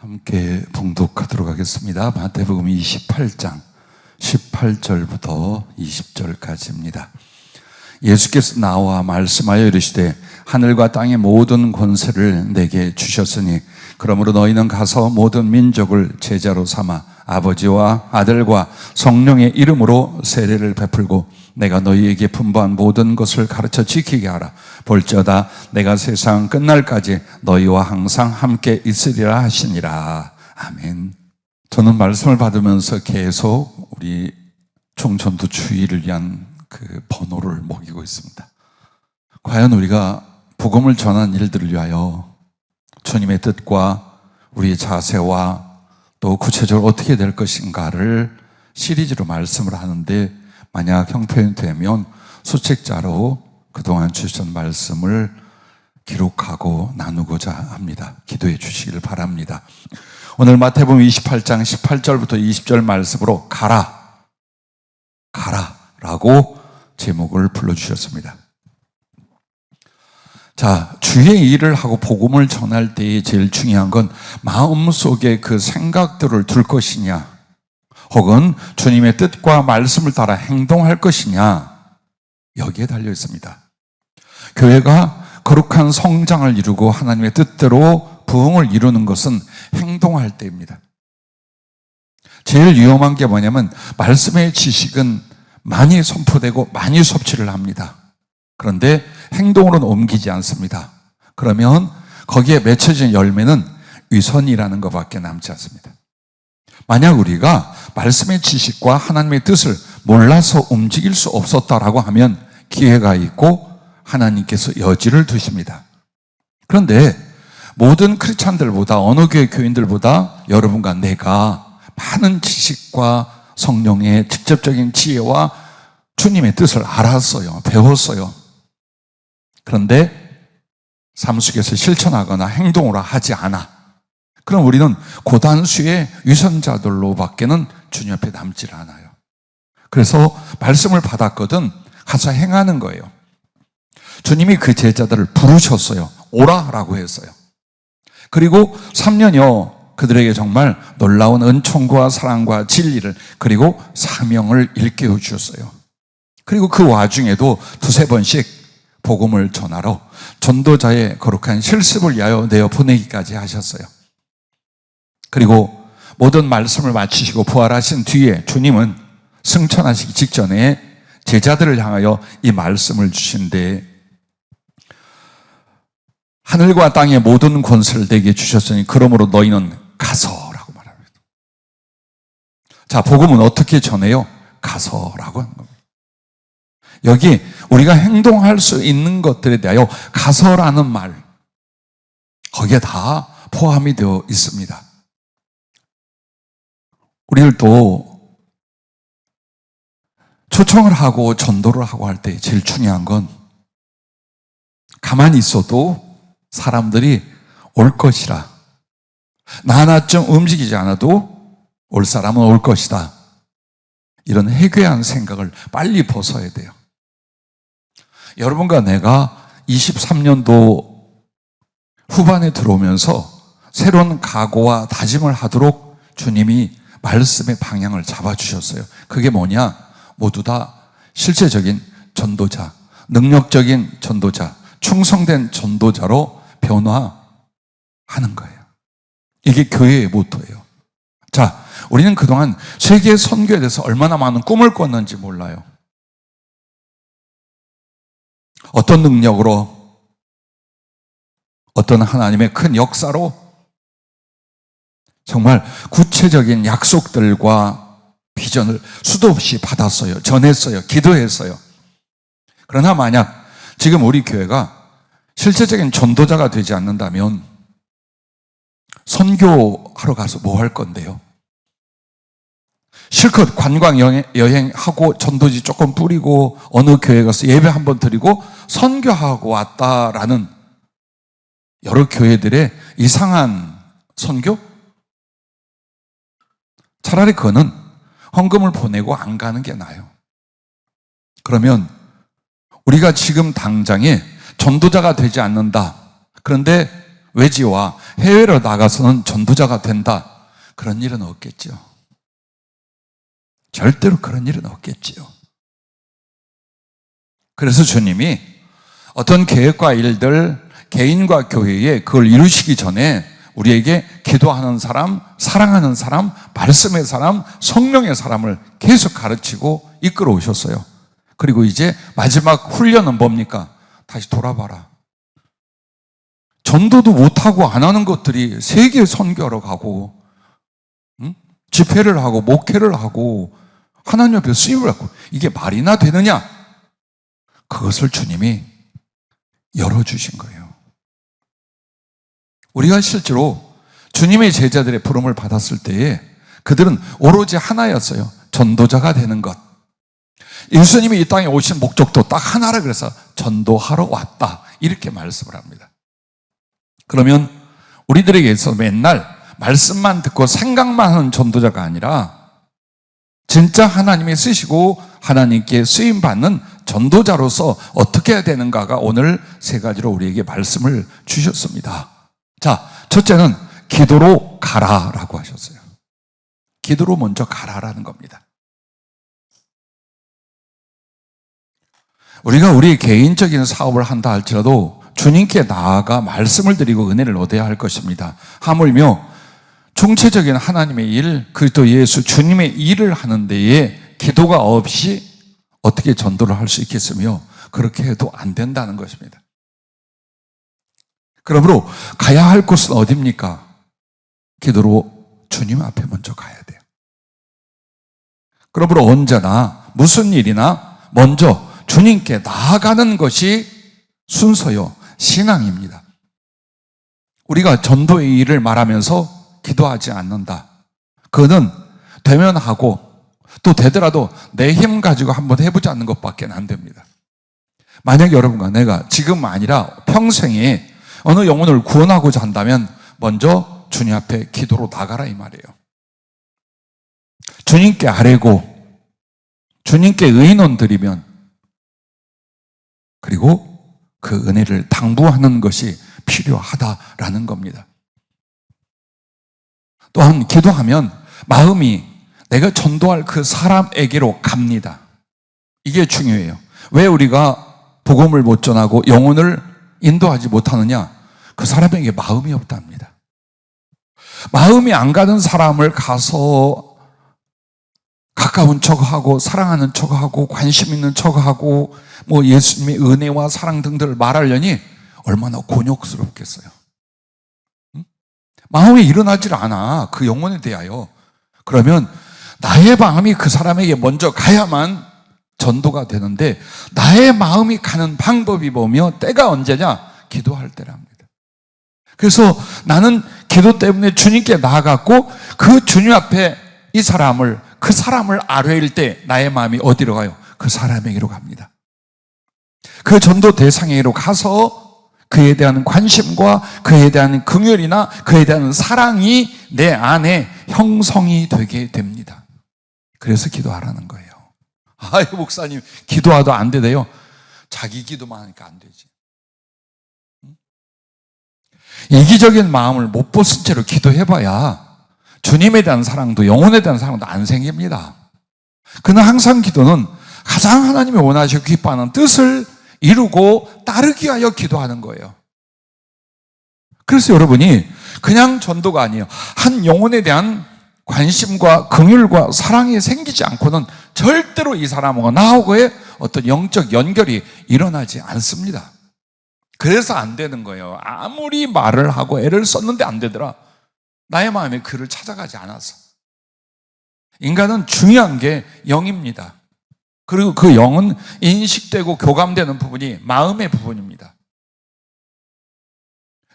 함께 봉독하도록 하겠습니다. 마태복음 28장 18절부터 20절까지입니다. 예수께서 나와 말씀하여 이르시되 하늘과 땅의 모든 권세를 내게 주셨으니 그러므로 너희는 가서 모든 민족을 제자로 삼아 아버지와 아들과 성령의 이름으로 세례를 베풀고 내가 너희에게 분부한 모든 것을 가르쳐 지키게 하라. 볼지어다 내가 세상 끝날까지 너희와 항상 함께 있으리라 하시니라. 아멘. 저는 말씀을 받으면서 계속 우리 총전도 주의를 위한 그 번호를 먹이고 있습니다. 과연 우리가 복음을 전한 일들을 위하여 주님의 뜻과 우리의 자세와 또 구체적으로 어떻게 될 것인가를 시리즈로 말씀을 하는데, 만약 형편되면 수책자로 그동안 주신 말씀을 기록하고 나누고자 합니다. 기도해 주시기를 바랍니다. 오늘 마태복음 28장 18절부터 20절 말씀으로 가라 라고 제목을 불러주셨습니다. 자, 주의 일을 하고 복음을 전할 때에 제일 중요한 건 마음속에 그 생각들을 둘 것이냐, 혹은 주님의 뜻과 말씀을 따라 행동할 것이냐, 여기에 달려 있습니다. 교회가 거룩한 성장을 이루고 하나님의 뜻대로 부흥을 이루는 것은 행동할 때입니다. 제일 위험한 게 뭐냐면 말씀의 지식은 많이 선포되고 많이 섭취를 합니다. 그런데 행동으로는 옮기지 않습니다. 그러면 거기에 맺혀진 열매는 위선이라는 것밖에 남지 않습니다. 만약 우리가 말씀의 지식과 하나님의 뜻을 몰라서 움직일 수 없었다라고 하면 기회가 있고 하나님께서 여지를 두십니다. 그런데 모든 크리스찬들보다, 어느 교회 교인들보다 여러분과 내가 많은 지식과 성령의 직접적인 지혜와 주님의 뜻을 알았어요. 배웠어요. 그런데 삶 속에서 실천하거나 행동으로 하지 않아. 그럼 우리는 고단수의 위선자들로 밖에는 주님 앞에 남질 않아요. 그래서 말씀을 받았거든 가서 행하는 거예요. 주님이 그 제자들을 부르셨어요. 오라라고 했어요. 그리고 3년여 그들에게 정말 놀라운 은총과 사랑과 진리를, 그리고 사명을 일깨워 주셨어요. 그리고 그 와중에도 두세 번씩 복음을 전하러 전도자의 거룩한 실습을 위하여 내어 보내기까지 하셨어요. 그리고 모든 말씀을 마치시고 부활하신 뒤에 주님은 승천하시기 직전에 제자들을 향하여 이 말씀을 주신데, 하늘과 땅의 모든 권세를 내게 주셨으니 그러므로 너희는 가서라고 말합니다. 자, 복음은 어떻게 전해요? 가서라고 하는 겁니다. 여기 우리가 행동할 수 있는 것들에 대하여 가서라는 말, 거기에 다 포함이 되어 있습니다. 우리들도 초청을 하고 전도를 하고 할 때 제일 중요한 건 가만히 있어도 사람들이 올 것이라, 나 하나쯤 움직이지 않아도 올 사람은 올 것이다, 이런 해괴한 생각을 빨리 벗어야 돼요. 여러분과 내가 23년도 후반에 들어오면서 새로운 각오와 다짐을 하도록 주님이 말씀의 방향을 잡아주셨어요. 그게 뭐냐? 모두 다 실제적인 전도자, 능력적인 전도자, 충성된 전도자로 변화하는 거예요. 이게 교회의 모토예요. 자, 우리는 그동안 세계 선교에 대해서 얼마나 많은 꿈을 꿨는지 몰라요. 어떤 능력으로, 어떤 하나님의 큰 역사로, 정말 구체적인 약속들과 비전을 수도 없이 받았어요. 전했어요. 기도했어요. 그러나 만약 지금 우리 교회가 실제적인 전도자가 되지 않는다면 선교하러 가서 뭐 할 건데요? 실컷 관광 여행하고 전도지 조금 뿌리고 어느 교회 가서 예배 한번 드리고 선교하고 왔다라는 여러 교회들의 이상한 선교? 차라리 그거는 헌금을 보내고 안 가는 게 나아요. 그러면 우리가 지금 당장에 전도자가 되지 않는다, 그런데 외지와 해외로 나가서는 전도자가 된다. 그런 일은 없겠죠. 절대로 그런 일은 없겠지요. 그래서 주님이 어떤 계획과 일들, 개인과 교회에 그걸 이루시기 전에 우리에게 기도하는 사람, 사랑하는 사람, 말씀의 사람, 성령의 사람을 계속 가르치고 이끌어 오셨어요. 그리고 이제 마지막 훈련은 뭡니까? 다시 돌아봐라. 전도도 못하고 안 하는 것들이 세계 선교하러 가고, 집회를 하고, 목회를 하고, 하나님 앞에 쓰임을 받고, 이게 말이나 되느냐? 그것을 주님이 열어주신 거예요. 우리가 실제로 주님의 제자들의 부름을 받았을 때에 그들은 오로지 하나였어요. 전도자가 되는 것. 예수님이 이 땅에 오신 목적도 딱 하나라 그래서 전도하러 왔다. 이렇게 말씀을 합니다. 그러면 우리들에게 있어서 맨날 말씀만 듣고 생각만 하는 전도자가 아니라 진짜 하나님이 쓰시고 하나님께 쓰임받는 전도자로서 어떻게 해야 되는가가 오늘 세 가지로 우리에게 말씀을 주셨습니다. 자, 첫째는 기도로 가라라고 하셨어요. 기도로 먼저 가라라는 겁니다. 우리가 우리 개인적인 사업을 한다 할지라도 주님께 나아가 말씀을 드리고 은혜를 얻어야 할 것입니다. 하물며 총체적인 하나님의 일, 그리스도 예수 주님의 일을 하는 데에 기도가 없이 어떻게 전도를 할 수 있겠으며 그렇게 해도 안 된다는 것입니다. 그러므로 가야 할 곳은 어디입니까? 기도로 주님 앞에 먼저 가야 돼요. 그러므로 언제나 무슨 일이나 먼저 주님께 나아가는 것이 순서요, 신앙입니다. 우리가 전도의 일을 말하면서 기도하지 않는다. 그거는 되면 하고 또 되더라도 내 힘 가지고 한번 해보지 않는 것밖에 안 됩니다. 만약 여러분과 내가 지금 아니라 평생에 어느 영혼을 구원하고자 한다면 먼저 주님 앞에 기도로 나가라 이 말이에요. 주님께 아뢰고 주님께 의논 드리면 그리고 그 은혜를 당부하는 것이 필요하다라는 겁니다. 또한 기도하면 마음이 내가 전도할 그 사람에게로 갑니다. 이게 중요해요. 왜 우리가 복음을 못 전하고 영혼을 인도하지 못하느냐? 그 사람에게 마음이 없답니다. 마음이 안 가는 사람을 가서 가까운 척하고 사랑하는 척하고 관심 있는 척하고 뭐 예수님의 은혜와 사랑 등들을 말하려니 얼마나 곤욕스럽겠어요. 마음이 일어나질 않아. 그 영혼에 대하여. 그러면 나의 마음이 그 사람에게 먼저 가야만 전도가 되는데 나의 마음이 가는 방법이 뭐며 때가 언제냐? 기도할 때랍니다. 그래서 나는 기도 때문에 주님께 나아갔고 그 주님 앞에 이 사람을 그 사람을 아뢰일 때 나의 마음이 어디로 가요? 그 사람에게로 갑니다. 그 전도 대상에게로 가서 그에 대한 관심과 그에 대한 긍휼이나 그에 대한 사랑이 내 안에 형성이 되게 됩니다. 그래서 기도하라는 거예요. 아유 목사님 기도하도 안 되대요. 자기 기도만 하니까 안 되지. 이기적인 마음을 못 벗은 채로 기도해봐야 주님에 대한 사랑도 영혼에 대한 사랑도 안 생깁니다. 그는 항상 기도는 가장 하나님이 원하시고 기뻐하는 뜻을 이루고 따르기 위하여 기도하는 거예요. 그래서 여러분이 그냥 전도가 아니에요. 한 영혼에 대한 관심과 긍휼과 사랑이 생기지 않고는 절대로 이 사람과 나하고의 어떤 영적 연결이 일어나지 않습니다. 그래서 안 되는 거예요. 아무리 말을 하고 애를 썼는데 안 되더라. 나의 마음에 그를 찾아가지 않아서. 인간은 중요한 게 영입니다. 그리고 그 영은 인식되고 교감되는 부분이 마음의 부분입니다.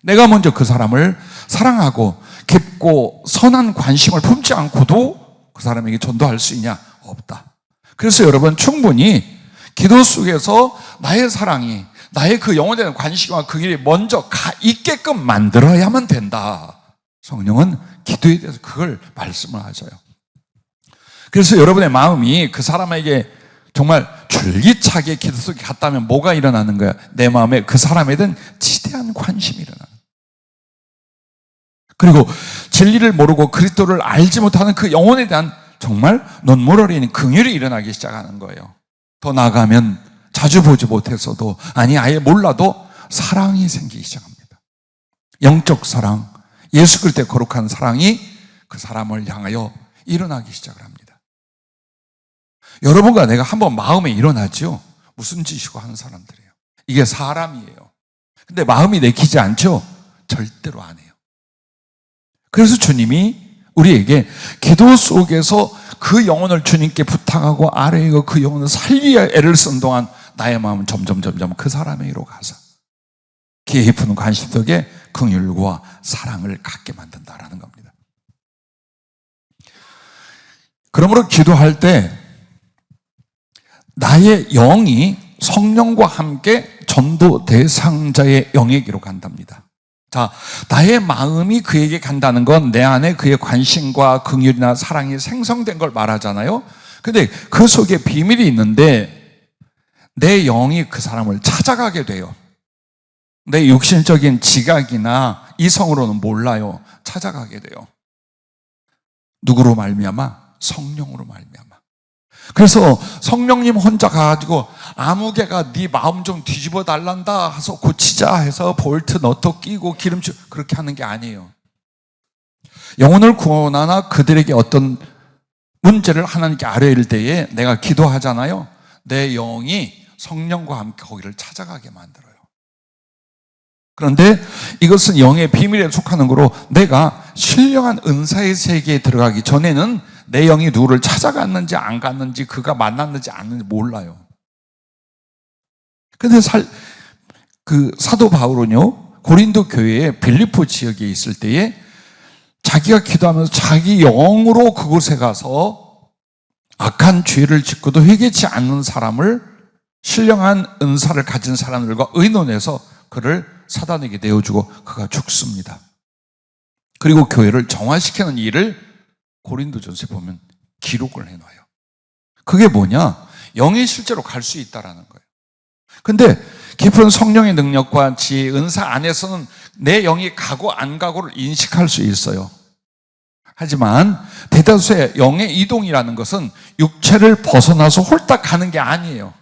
내가 먼저 그 사람을 사랑하고 깊고 선한 관심을 품지 않고도 그 사람에게 전도할 수 있냐? 없다. 그래서 여러분 충분히 기도 속에서 나의 사랑이 나의 그 영혼에 대한 관심과 그 길이 먼저 가 있게끔 만들어야만 된다. 성령은 기도에 대해서 그걸 말씀을 하셔요. 그래서 여러분의 마음이 그 사람에게 정말 줄기차게 기도 속에 갔다면 뭐가 일어나는 거야? 내 마음에 그 사람에 대한 지대한 관심이 일어나는 거야. 그리고 진리를 모르고 그리스도를 알지 못하는 그 영혼에 대한 정말 눈물 어린 긍휼이 일어나기 시작하는 거예요. 더 나아가면 자주 보지 못했어도, 아니 아예 몰라도 사랑이 생기기 시작합니다. 영적 사랑, 예수 그리스도의 거룩한 사랑이 그 사람을 향하여 일어나기 시작을 합니다. 여러분과 내가 한번 마음에 일어나죠. 무슨 짓이고 하는 사람들이에요. 이게 사람이에요. 근데 마음이 내키지 않죠? 절대로 안 해요. 그래서 주님이 우리에게 기도 속에서 그 영혼을 주님께 부탁하고 아래에 그 영혼을 살리려 애를 쓴 동안 나의 마음은 점점 그 사람에게로 가서 깊은 관심 속에 긍휼과 사랑을 갖게 만든다라는 겁니다. 그러므로 기도할 때 나의 영이 성령과 함께 전도 대상자의 영에게로 간답니다. 자, 나의 마음이 그에게 간다는 건 내 안에 그의 관심과 긍휼이나 사랑이 생성된 걸 말하잖아요. 근데 그 속에 비밀이 있는데 내 영이 그 사람을 찾아가게 돼요. 내 육신적인 지각이나 이성으로는 몰라요. 찾아가게 돼요. 누구로 말미암아? 성령으로 말미암아. 그래서 성령님 혼자 가가지고 아무개가 네 마음 좀 뒤집어 달란다 해서 고치자 해서 볼트 너트 끼고 기름칠 그렇게 하는 게 아니에요. 영혼을 구원하나 그들에게 어떤 문제를 하나님께 아뢰일 때에 내가 기도하잖아요. 내 영이 성령과 함께 거기를 찾아가게 만들어요. 그런데 이것은 영의 비밀에 속하는 거로 내가 신령한 은사의 세계에 들어가기 전에는 내 영이 누구를 찾아갔는지 안 갔는지 그가 만났는지 안 했는지 몰라요. 근데 그 사도 바울은요, 고린도 교회에 빌립보 지역에 있을 때에 자기가 기도하면서 자기 영으로 그곳에 가서 악한 죄를 짓고도 회개치 않는 사람을 신령한 은사를 가진 사람들과 의논해서 그를 사단에게 내어주고 그가 죽습니다. 그리고 교회를 정화시키는 일을 고린도전서에 보면 기록을 해놔요. 그게 뭐냐? 영이 실제로 갈 수 있다라는 거예요. 근데 깊은 성령의 능력과 지혜, 은사 안에서는 내 영이 가고 안 가고를 인식할 수 있어요. 하지만 대다수의 영의 이동이라는 것은 육체를 벗어나서 홀딱 가는 게 아니에요.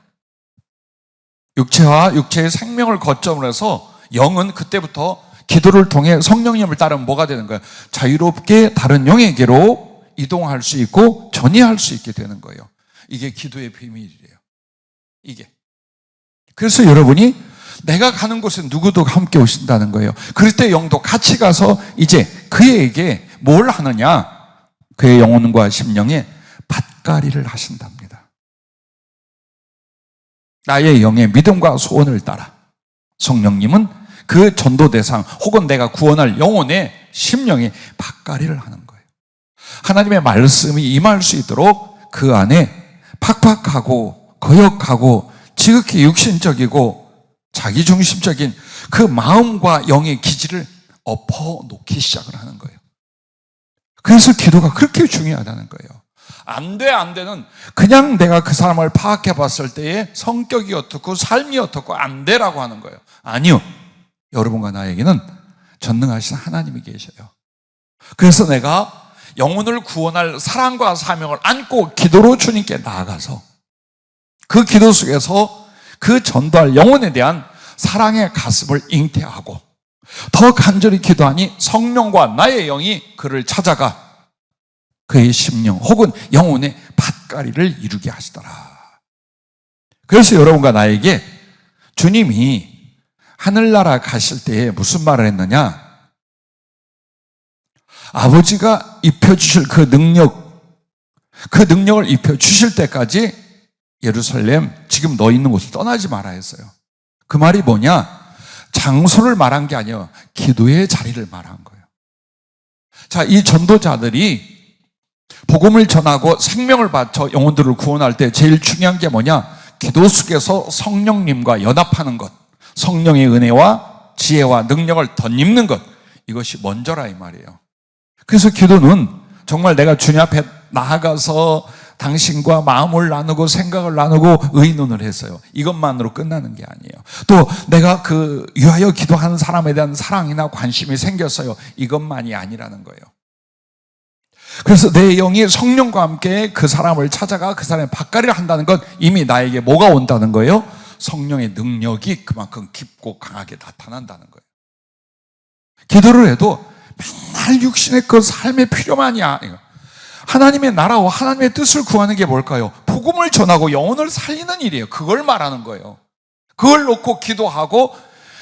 육체와 육체의 생명을 거점으로 해서 영은 그때부터 기도를 통해 성령님을 따르면 뭐가 되는 거예요? 자유롭게 다른 영에게로 이동할 수 있고 전이할 수 있게 되는 거예요. 이게 기도의 비밀이에요. 이게. 그래서 여러분이 내가 가는 곳에 누구도 함께 오신다는 거예요. 그럴 때 영도 같이 가서 이제 그에게 뭘 하느냐? 그의 영혼과 심령에 밭갈이를 하신답니다. 나의 영의 믿음과 소원을 따라 성령님은 그 전도 대상 혹은 내가 구원할 영혼의 심령에 밭갈이를 하는 거예요. 하나님의 말씀이 임할 수 있도록 그 안에 팍팍하고 거역하고 지극히 육신적이고 자기중심적인 그 마음과 영의 기질을 엎어놓기 시작을 하는 거예요. 그래서 기도가 그렇게 중요하다는 거예요. 안 되는 그냥 내가 그 사람을 파악해 봤을 때의 성격이 어떻고 삶이 어떻고 안 되라고 하는 거예요. 아니요. 여러분과 나에게는 전능하신 하나님이 계셔요. 그래서 내가 영혼을 구원할 사랑과 사명을 안고 기도로 주님께 나아가서 그 기도 속에서 그 전도할 영혼에 대한 사랑의 가슴을 잉태하고 더 간절히 기도하니 성령과 나의 영이 그를 찾아가 그의 심령 혹은 영혼의 밭갈이를 이루게 하시더라. 그래서 여러분과 나에게 주님이 하늘나라 가실 때에 무슨 말을 했느냐? 아버지가 입혀주실 그 능력을 입혀주실 때까지 예루살렘 지금 너 있는 곳을 떠나지 마라 했어요. 그 말이 뭐냐? 장소를 말한 게 아니에요. 기도의 자리를 말한 거예요. 자, 이 전도자들이 복음을 전하고 생명을 바쳐 영혼들을 구원할 때 제일 중요한 게 뭐냐? 기도 속에서 성령님과 연합하는 것, 성령의 은혜와 지혜와 능력을 덧입는 것, 이것이 먼저라 이 말이에요. 그래서 기도는 정말 내가 주님 앞에 나아가서 당신과 마음을 나누고 생각을 나누고 의논을 했어요. 이것만으로 끝나는 게 아니에요. 또 내가 그 위하여 기도하는 사람에 대한 사랑이나 관심이 생겼어요. 이것만이 아니라는 거예요. 그래서 내 영이 성령과 함께 그 사람을 찾아가 그 사람의 밭갈이를 한다는 건 이미 나에게 뭐가 온다는 거예요? 성령의 능력이 그만큼 깊고 강하게 나타난다는 거예요. 기도를 해도 맨날 육신의 그 삶의 필요만이 아니에요. 하나님의 나라와 하나님의 뜻을 구하는 게 뭘까요? 복음을 전하고 영혼을 살리는 일이에요. 그걸 말하는 거예요. 그걸 놓고 기도하고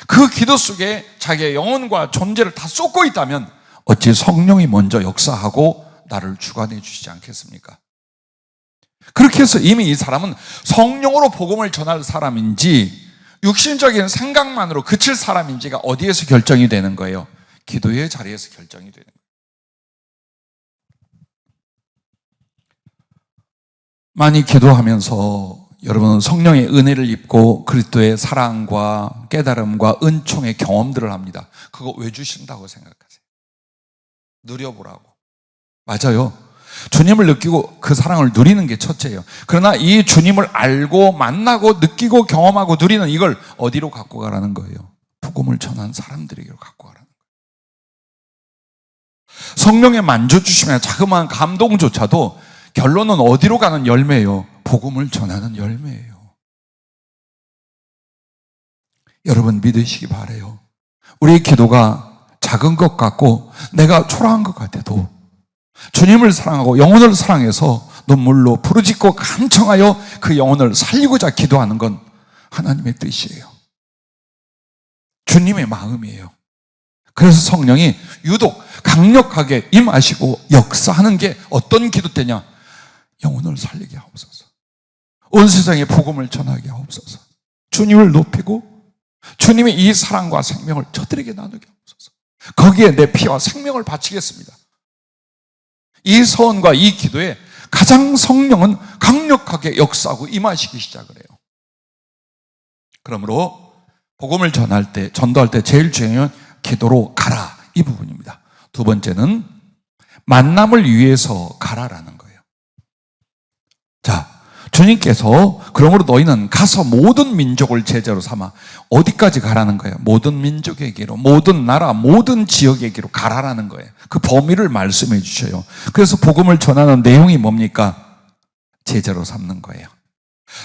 그 기도 속에 자기의 영혼과 존재를 다 쏟고 있다면 어찌 성령이 먼저 역사하고 나를 주관해 주시지 않겠습니까? 그렇게 해서 이미 이 사람은 성령으로 복음을 전할 사람인지 육신적인 생각만으로 그칠 사람인지가 어디에서 결정이 되는 거예요? 기도의 자리에서 결정이 되는 거예요. 많이 기도하면서 여러분은 성령의 은혜를 입고 그리스도의 사랑과 깨달음과 은총의 경험들을 합니다. 그거 왜 주신다고 생각하세요? 누려보라고. 맞아요. 주님을 느끼고 그 사랑을 누리는 게 첫째예요. 그러나 이 주님을 알고 만나고 느끼고 경험하고 누리는 이걸 어디로 갖고 가라는 거예요? 복음을 전한 사람들에게로 갖고 가라는 거예요. 성령의 만져주시면 자그마한 감동조차도 결론은 어디로 가는 열매예요? 복음을 전하는 열매예요. 여러분 믿으시기 바라요. 우리의 기도가 작은 것 같고 내가 초라한 것 같아도 주님을 사랑하고 영혼을 사랑해서 눈물로 부르짖고 간청하여 그 영혼을 살리고자 기도하는 건 하나님의 뜻이에요. 주님의 마음이에요. 그래서 성령이 유독 강력하게 임하시고 역사하는 게 어떤 기도 때냐? 영혼을 살리게 하옵소서. 온 세상에 복음을 전하게 하옵소서. 주님을 높이고 주님의 이 사랑과 생명을 저들에게 나누게 하옵소서. 거기에 내 피와 생명을 바치겠습니다. 이 서원과 이 기도에 가장 성령은 강력하게 역사하고 임하시기 시작을 해요. 그러므로 복음을 전할 때, 전도할 때 제일 중요한 기도로 가라, 이 부분입니다. 두 번째는 만남을 위해서 가라라는 거예요. 자, 주님께서 그러므로 너희는 가서 모든 민족을 제자로 삼아 어디까지 가라는 거예요? 모든 민족에게로, 모든 나라, 모든 지역에게로 가라라는 거예요. 그 범위를 말씀해 주셔요. 그래서 복음을 전하는 내용이 뭡니까? 제자로 삼는 거예요.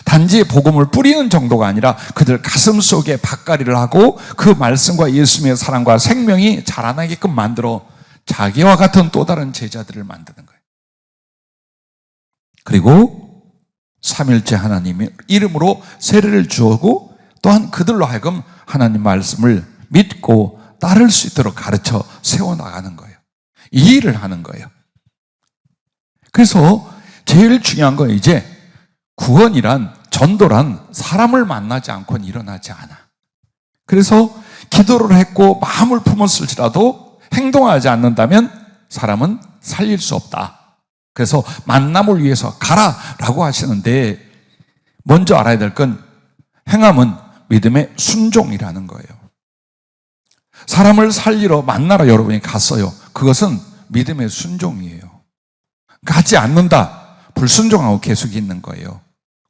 단지 복음을 뿌리는 정도가 아니라 그들 가슴 속에 밭갈이를 하고 그 말씀과 예수님의 사랑과 생명이 자라나게끔 만들어 자기와 같은 또 다른 제자들을 만드는 거예요. 그리고 삼일째 하나님의 이름으로 세례를 주고 또한 그들로 하여금 하나님 말씀을 믿고 따를 수 있도록 가르쳐 세워나가는 거예요. 이 일을 하는 거예요. 그래서 제일 중요한 건 이제 구원이란, 전도란 사람을 만나지 않고는 일어나지 않아. 그래서 기도를 했고 마음을 품었을지라도 행동하지 않는다면 사람은 살릴 수 없다. 그래서 만남을 위해서 가라라고 하시는데 먼저 알아야 될 건 행함은 믿음의 순종이라는 거예요. 사람을 살리러 만나러 여러분이 갔어요. 그것은 믿음의 순종이에요. 가지 않는다. 불순종하고 계속 있는 거예요.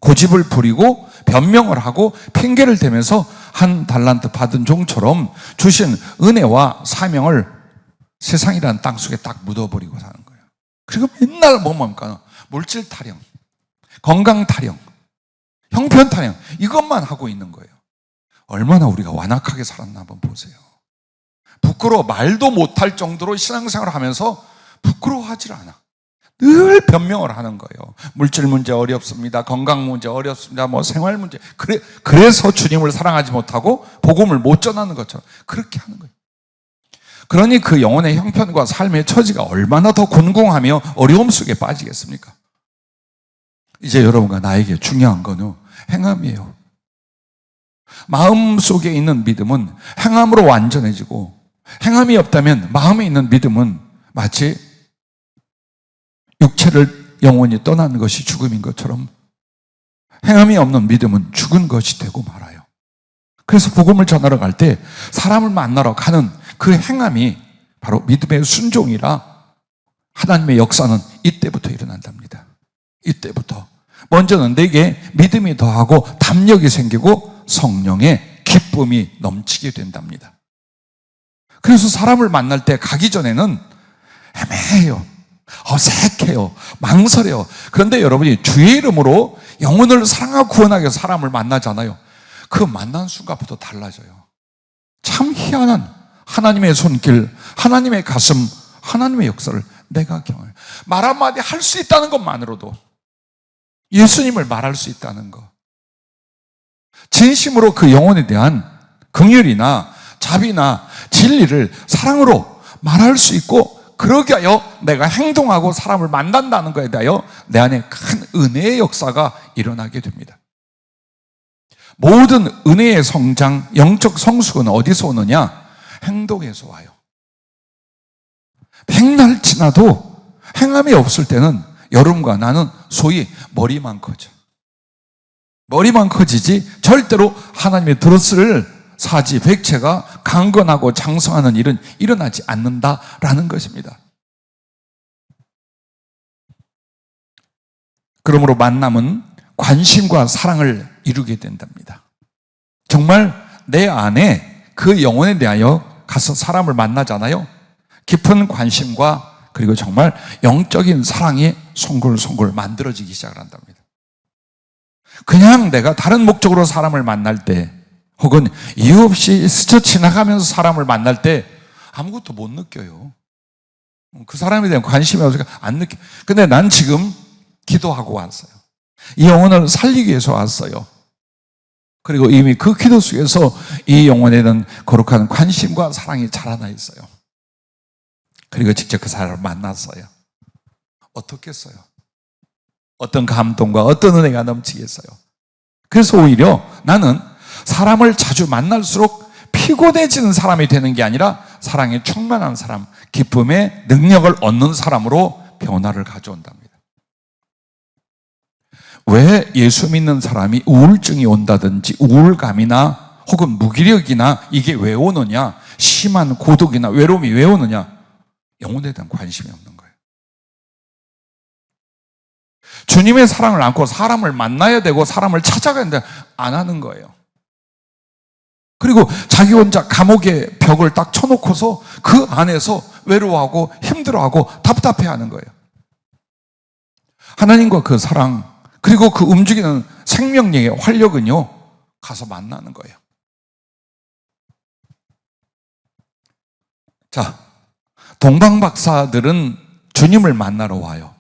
고집을 부리고 변명을 하고 핑계를 대면서 한 달란트 받은 종처럼 주신 은혜와 사명을 세상이라는 땅 속에 딱 묻어버리고 사는 거예요. 그리고 맨날 뭡니까? 물질 타령, 건강 타령, 형편 타령, 이것만 하고 있는 거예요. 얼마나 우리가 완악하게 살았나 한번 보세요. 부끄러워 말도 못할 정도로 신앙생활을 하면서 부끄러워하질 않아. 늘 변명을 하는 거예요. 물질 문제 어렵습니다. 건강 문제 어렵습니다. 뭐 생활 문제. 그래서 주님을 사랑하지 못하고 복음을 못 전하는 것처럼 그렇게 하는 거예요. 그러니 그 영혼의 형편과 삶의 처지가 얼마나 더 곤궁하며 어려움 속에 빠지겠습니까? 이제 여러분과 나에게 중요한 거는 행함이에요. 마음 속에 있는 믿음은 행함으로 완전해지고 행함이 없다면 마음에 있는 믿음은 마치 육체를 영원히 떠나는 것이 죽음인 것처럼 행함이 없는 믿음은 죽은 것이 되고 말아요. 그래서 복음을 전하러 갈 때 사람을 만나러 가는 그 행함이 바로 믿음의 순종이라 하나님의 역사는 이때부터 일어난답니다. 이때부터 먼저는 내게 믿음이 더하고 담력이 생기고 성령의 기쁨이 넘치게 된답니다. 그래서 사람을 만날 때 가기 전에는 애매해요. 어색해요. 망설여요. 그런데 여러분이 주의 이름으로 영혼을 사랑하고 구원하기 위해서 사람을 만나잖아요. 그 만난 순간부터 달라져요. 참 희한한 하나님의 손길, 하나님의 가슴, 하나님의 역사를 내가 경험해요. 말 한마디 할 수 있다는 것만으로도, 예수님을 말할 수 있다는 것, 진심으로 그 영혼에 대한 긍휼이나 자비나 진리를 사랑으로 말할 수 있고, 그러기 위하여 내가 행동하고 사람을 만난다는 것에 대하여 내 안에 큰 은혜의 역사가 일어나게 됩니다. 모든 은혜의 성장, 영적 성숙은 어디서 오느냐? 행동에서 와요. 백날 지나도 행함이 없을 때는 여러분과 나는 소위 머리만 커져. 머리만 커지지 절대로 하나님의 들었을 사지 백체가 강건하고 장성하는 일은 일어나지 않는다라는 것입니다. 그러므로 만남은 관심과 사랑을 이루게 된답니다. 정말 내 안에 그 영혼에 대하여 가서 사람을 만나잖아요. 깊은 관심과 그리고 정말 영적인 사랑이 송골송골 만들어지기 시작을 한답니다. 그냥 내가 다른 목적으로 사람을 만날 때, 혹은 이유 없이 스쳐 지나가면서 사람을 만날 때 아무것도 못 느껴요. 그 사람에 대한 관심이 없으니까 안 느껴. 근데 난 지금 기도하고 왔어요. 이 영혼을 살리기 위해서 왔어요. 그리고 이미 그 기도 속에서 이 영혼에 대한 거룩한 관심과 사랑이 자라나 있어요. 그리고 직접 그 사람을 만났어요. 어떻겠어요? 어떤 감동과 어떤 은혜가 넘치겠어요? 그래서 오히려 나는 사람을 자주 만날수록 피곤해지는 사람이 되는 게 아니라 사랑에 충만한 사람, 기쁨의 능력을 얻는 사람으로 변화를 가져온답니다. 왜 예수 믿는 사람이 우울증이 온다든지 우울감이나 혹은 무기력이나 이게 왜 오느냐, 심한 고독이나 외로움이 왜 오느냐? 영혼에 대한 관심이 없는 거예요. 주님의 사랑을 안고 사람을 만나야 되고 사람을 찾아가야 되는데 안 하는 거예요. 그리고 자기 혼자 감옥의 벽을 딱 쳐놓고서 그 안에서 외로워하고 힘들어하고 답답해하는 거예요. 하나님과 그 사랑, 그리고 그 움직이는 생명력의 활력은요, 가서 만나는 거예요. 자, 동방박사들은 주님을 만나러 와요.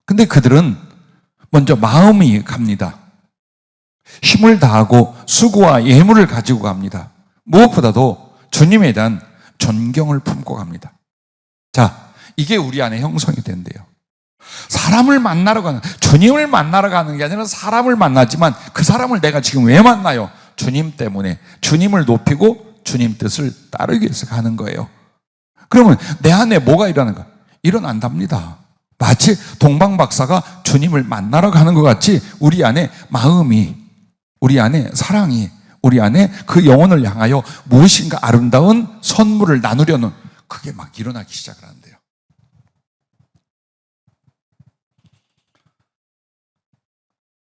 근데 그들은 먼저 마음이 갑니다. 힘을 다하고 수고와 예물을 가지고 갑니다. 무엇보다도 주님에 대한 존경을 품고 갑니다. 자, 이게 우리 안에 형성이 된대요. 사람을 만나러 가는, 주님을 만나러 가는 게 아니라 사람을 만나지만 그 사람을 내가 지금 왜 만나요? 주님 때문에, 주님을 높이고 주님 뜻을 따르기 위해서 가는 거예요. 그러면 내 안에 뭐가 일어나는 거야? 일어난답니다. 마치 동방박사가 주님을 만나러 가는 것 같이 우리 안에 마음이, 우리 안에 사랑이, 우리 안에 그 영혼을 향하여 무엇인가 아름다운 선물을 나누려는 그게 막 일어나기 시작을 하는데요.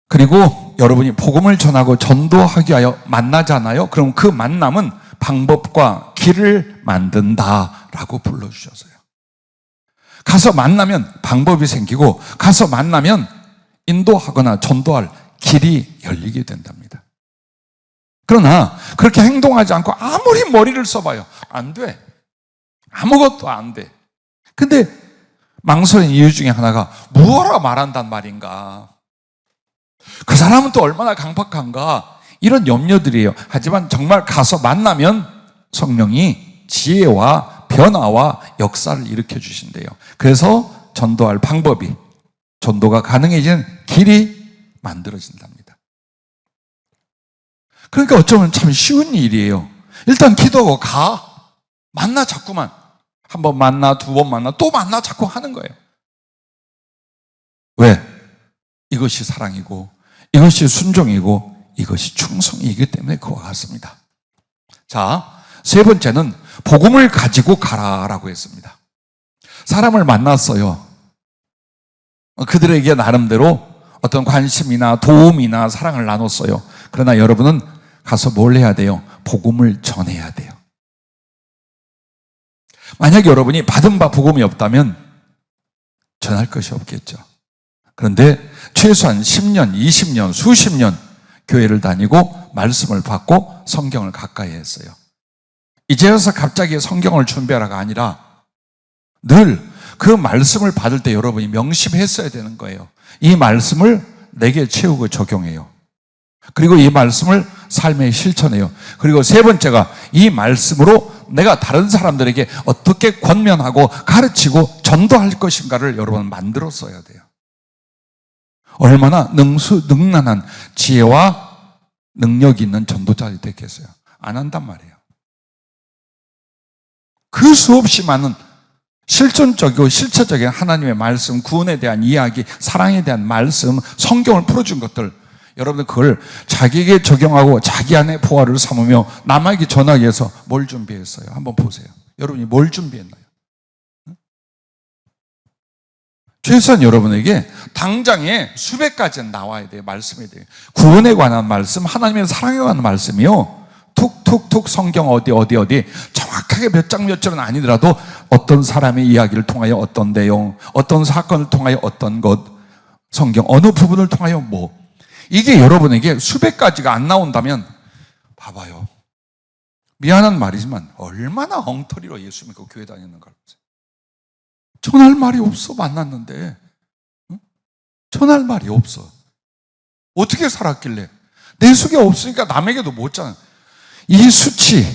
그리고 여러분이 복음을 전하고 전도하기 위하여 만나잖아요. 그럼 그 만남은 방법과 길을 만든다라고 불러주셨어요. 가서 만나면 방법이 생기고, 가서 만나면 인도하거나 전도할 길이 열리게 된답니다. 그러나 그렇게 행동하지 않고 아무리 머리를 써봐요. 안 돼. 아무것도 안 돼. 근데 망설인 이유 중에 하나가 뭐하러 말한단 말인가? 그 사람은 또 얼마나 강박한가? 이런 염려들이에요. 하지만 정말 가서 만나면 성령이 지혜와 변화와 역사를 일으켜 주신대요. 그래서 전도할 방법이, 전도가 가능해지는 길이 만들어진답니다. 그러니까 어쩌면 참 쉬운 일이에요. 일단 기도하고 가. 만나 자꾸만. 한 번 만나, 두 번 만나, 또 만나 자꾸 하는 거예요. 왜? 이것이 사랑이고, 이것이 순종이고, 이것이 충성이기 때문에 그와 같습니다. 자, 세 번째는 복음을 가지고 가라라고 했습니다. 사람을 만났어요. 그들에게 나름대로 어떤 관심이나 도움이나 사랑을 나눴어요. 그러나 여러분은 가서 뭘 해야 돼요? 복음을 전해야 돼요. 만약 여러분이 받은 바 복음이 없다면 전할 것이 없겠죠. 그런데 최소한 10년, 20년, 수십 년 교회를 다니고 말씀을 받고 성경을 가까이 했어요. 이제 와서 갑자기 성경을 준비하라가 아니라 늘 그 말씀을 받을 때 여러분이 명심했어야 되는 거예요. 이 말씀을 내게 채우고 적용해요. 그리고 이 말씀을 삶에 실천해요. 그리고 세 번째가 이 말씀으로 내가 다른 사람들에게 어떻게 권면하고 가르치고 전도할 것인가를 여러분은 만들었어야 돼요. 얼마나 능란한 지혜와 능력이 있는 전도자들이 됐겠어요. 안 한단 말이에요. 그 수없이 많은 실존적이고 실체적인 하나님의 말씀, 구원에 대한 이야기, 사랑에 대한 말씀, 성경을 풀어준 것들, 여러분들 그걸 자기에게 적용하고 자기 안에 보화를 삼으며 남에게 전하기 위해서 뭘 준비했어요? 한번 보세요. 여러분이 뭘 준비했나요? 최소한 여러분에게 당장에 수백 가지는 나와야 돼요. 말씀에 대해. 구원에 관한 말씀, 하나님의 사랑에 관한 말씀이요. 툭툭툭 성경 어디 정확하게 몇 장 몇 절은 아니더라도 어떤 사람의 이야기를 통하여 어떤 내용, 어떤 사건을 통하여 어떤 것, 성경 어느 부분을 통하여 뭐, 이게 여러분에게 수백 가지가 안 나온다면 봐봐요. 미안한 말이지만 얼마나 엉터리로 예수 믿고 교회 다니는가. 전할 말이 없어. 만났는데 전할 말이 없어. 어떻게 살았길래? 내 속에 없으니까 남에게도 못 잖아. 이 수치,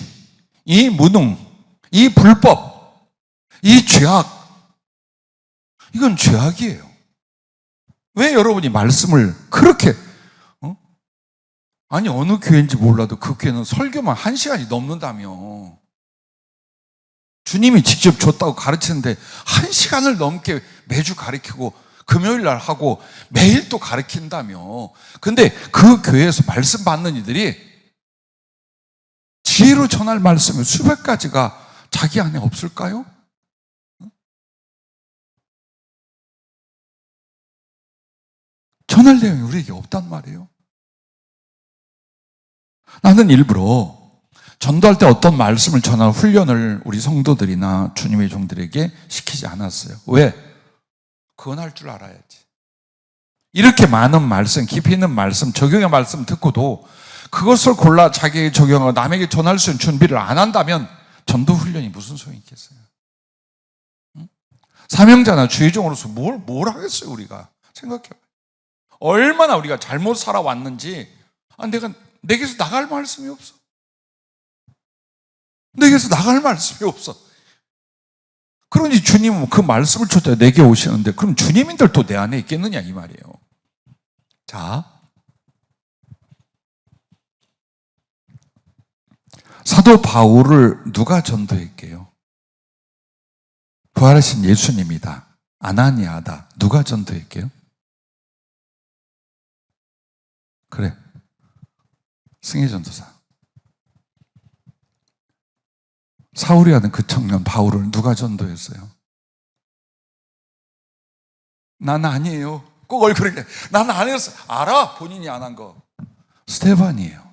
이 무능, 이 불법, 이 죄악, 이건 죄악이에요. 왜 여러분이 말씀을 그렇게 아니 어느 교회인지 몰라도 그 교회는 설교만 1시간이 넘는다며. 주님이 직접 줬다고 가르치는데 1시간을 넘게 매주 가르치고 금요일 날 하고 매일 또 가르친다며. 근데 그 교회에서 말씀 받는 이들이 지혜로 전할 말씀이 수백 가지가 자기 안에 없을까요? 전할 내용이 우리에게 없단 말이에요. 나는 일부러 전도할 때 어떤 말씀을 전할 훈련을 우리 성도들이나 주님의 종들에게 시키지 않았어요. 왜? 그건 할 줄 알아야지. 이렇게 많은 말씀, 깊이 있는 말씀, 적용의 말씀 듣고도 그것을 골라 자기에게 적용하고 남에게 전할 수 있는 준비를 안 한다면 전도 훈련이 무슨 소용이 있겠어요? 사명자나 주의종으로서 뭘 하겠어요, 우리가? 생각해봐요. 얼마나 우리가 잘못 살아왔는지, 내게서 나갈 말씀이 없어. 내게서 나갈 말씀이 없어. 그러니 주님은 그 말씀을 줬다 내게 오시는데, 그럼 주님인들도 내 안에 있겠느냐, 이 말이에요. 자, 사도 바울을 누가 전도했게요? 부활하신 예수님이다. 아나니아다. 누가 전도했게요? 그래. 승희 전도사. 사울이라는 그 청년 바울을 누가 전도했어요? 난 아니에요. 꼭 얼굴에 난 안 했어. 알아. 본인이 안 한 거. 스데반이에요.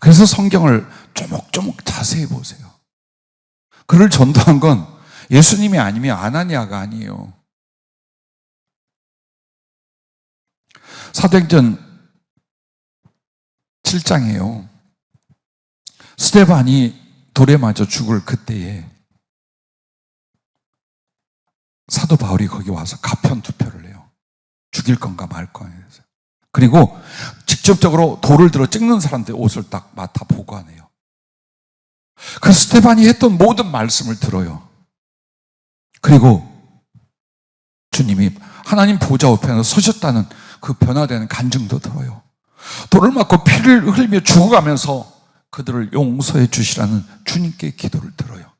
그래서 성경을 조목조목 자세히 보세요. 그를 전도한 건 예수님이 아니면 아나니아가 아니에요. 사도행전 7장이에요. 스데반이 돌에 맞아 죽을 그때에 사도 바울이 거기 와서 가편투표를 해요. 죽일 건가 말 건가. 그리고 직접적으로 돌을 들어 찍는 사람들의 옷을 딱 맡아 보관해요. 그 스데반이 했던 모든 말씀을 들어요. 그리고 주님이 하나님 보좌 우편에 서셨다는 그 변화되는 간증도 들어요. 돌을 맞고 피를 흘리며 죽어가면서 그들을 용서해 주시라는 주님께 기도를 들어요.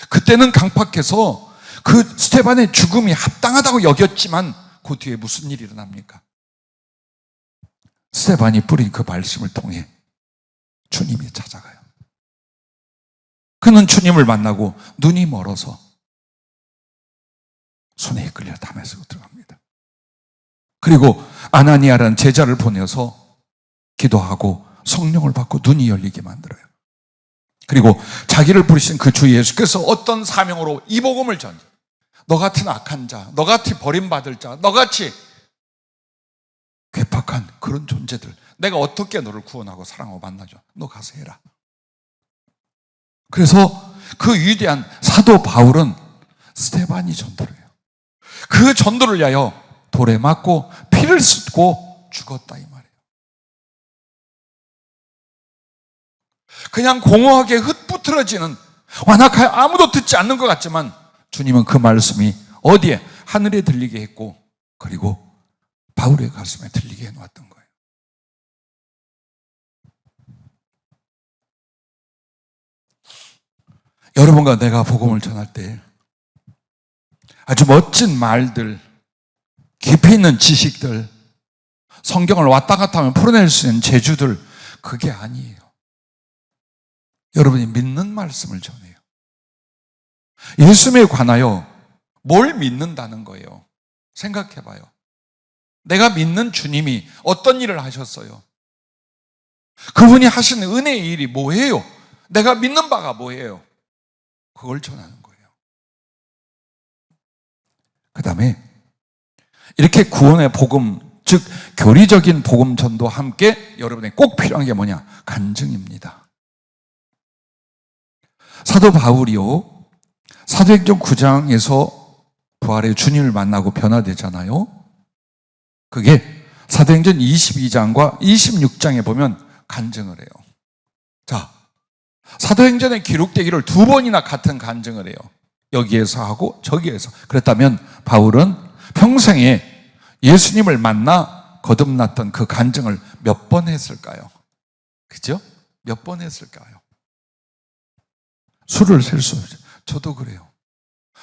그때는 강팍해서 그 스데반의 죽음이 합당하다고 여겼지만 그 뒤에 무슨 일이 일어납니까? 스데반이 뿌린 그 말씀을 통해 주님이 찾아가요. 그는 주님을 만나고 눈이 멀어서 손에 끌려 다메섹으로 들어갑니다. 그리고 아나니아라는 제자를 보내서 기도하고 성령을 받고 눈이 열리게 만들어요. 그리고 자기를 부르신 그 주 예수께서 어떤 사명으로 이 복음을 전해, 너 같은 악한 자, 너같이 버림받을 자, 너같이 괴팍한 그런 존재들, 내가 어떻게 너를 구원하고 사랑하고 만나줘? 너 가서 해라. 그래서 그 위대한 사도 바울은 스데반이 전도를 해요. 그 전도를 위하여 돌에 맞고 피를 쏟고 죽었다 이 말이에요. 그냥 공허하게 흩뿌트러지는, 완악하여 아무도 듣지 않는 것 같지만 주님은 그 말씀이 어디에? 하늘에 들리게 했고, 그리고 바울의 가슴에 들리게 해놓았던 거예요. 여러분과 내가 복음을 전할 때 아주 멋진 말들, 깊이 있는 지식들, 성경을 왔다 갔다 하면 풀어낼 수 있는 재주들, 그게 아니에요. 여러분이 믿는 말씀을 전해요. 예수님에 관하여 뭘 믿는다는 거예요. 생각해 봐요. 내가 믿는 주님이 어떤 일을 하셨어요? 그분이 하신 은혜의 일이 뭐예요? 내가 믿는 바가 뭐예요? 그걸 전하는 거예요. 그 다음에 이렇게 구원의 복음, 즉 교리적인 복음 전도와 함께 여러분에게 꼭 필요한 게 뭐냐? 간증입니다. 사도 바울이요, 사도행전 9장에서 부활의 주님을 만나고 변화되잖아요. 그게 사도행전 22장과 26장에 보면 간증을 해요. 자, 사도행전에 기록되기를 2번이나 같은 간증을 해요. 여기에서 하고 저기에서. 그랬다면 바울은 평생에 예수님을 만나 거듭났던 그 간증을 몇 번 했을까요? 그죠? 몇 번 했을까요? 수를 셀 수 없죠. 저도 그래요.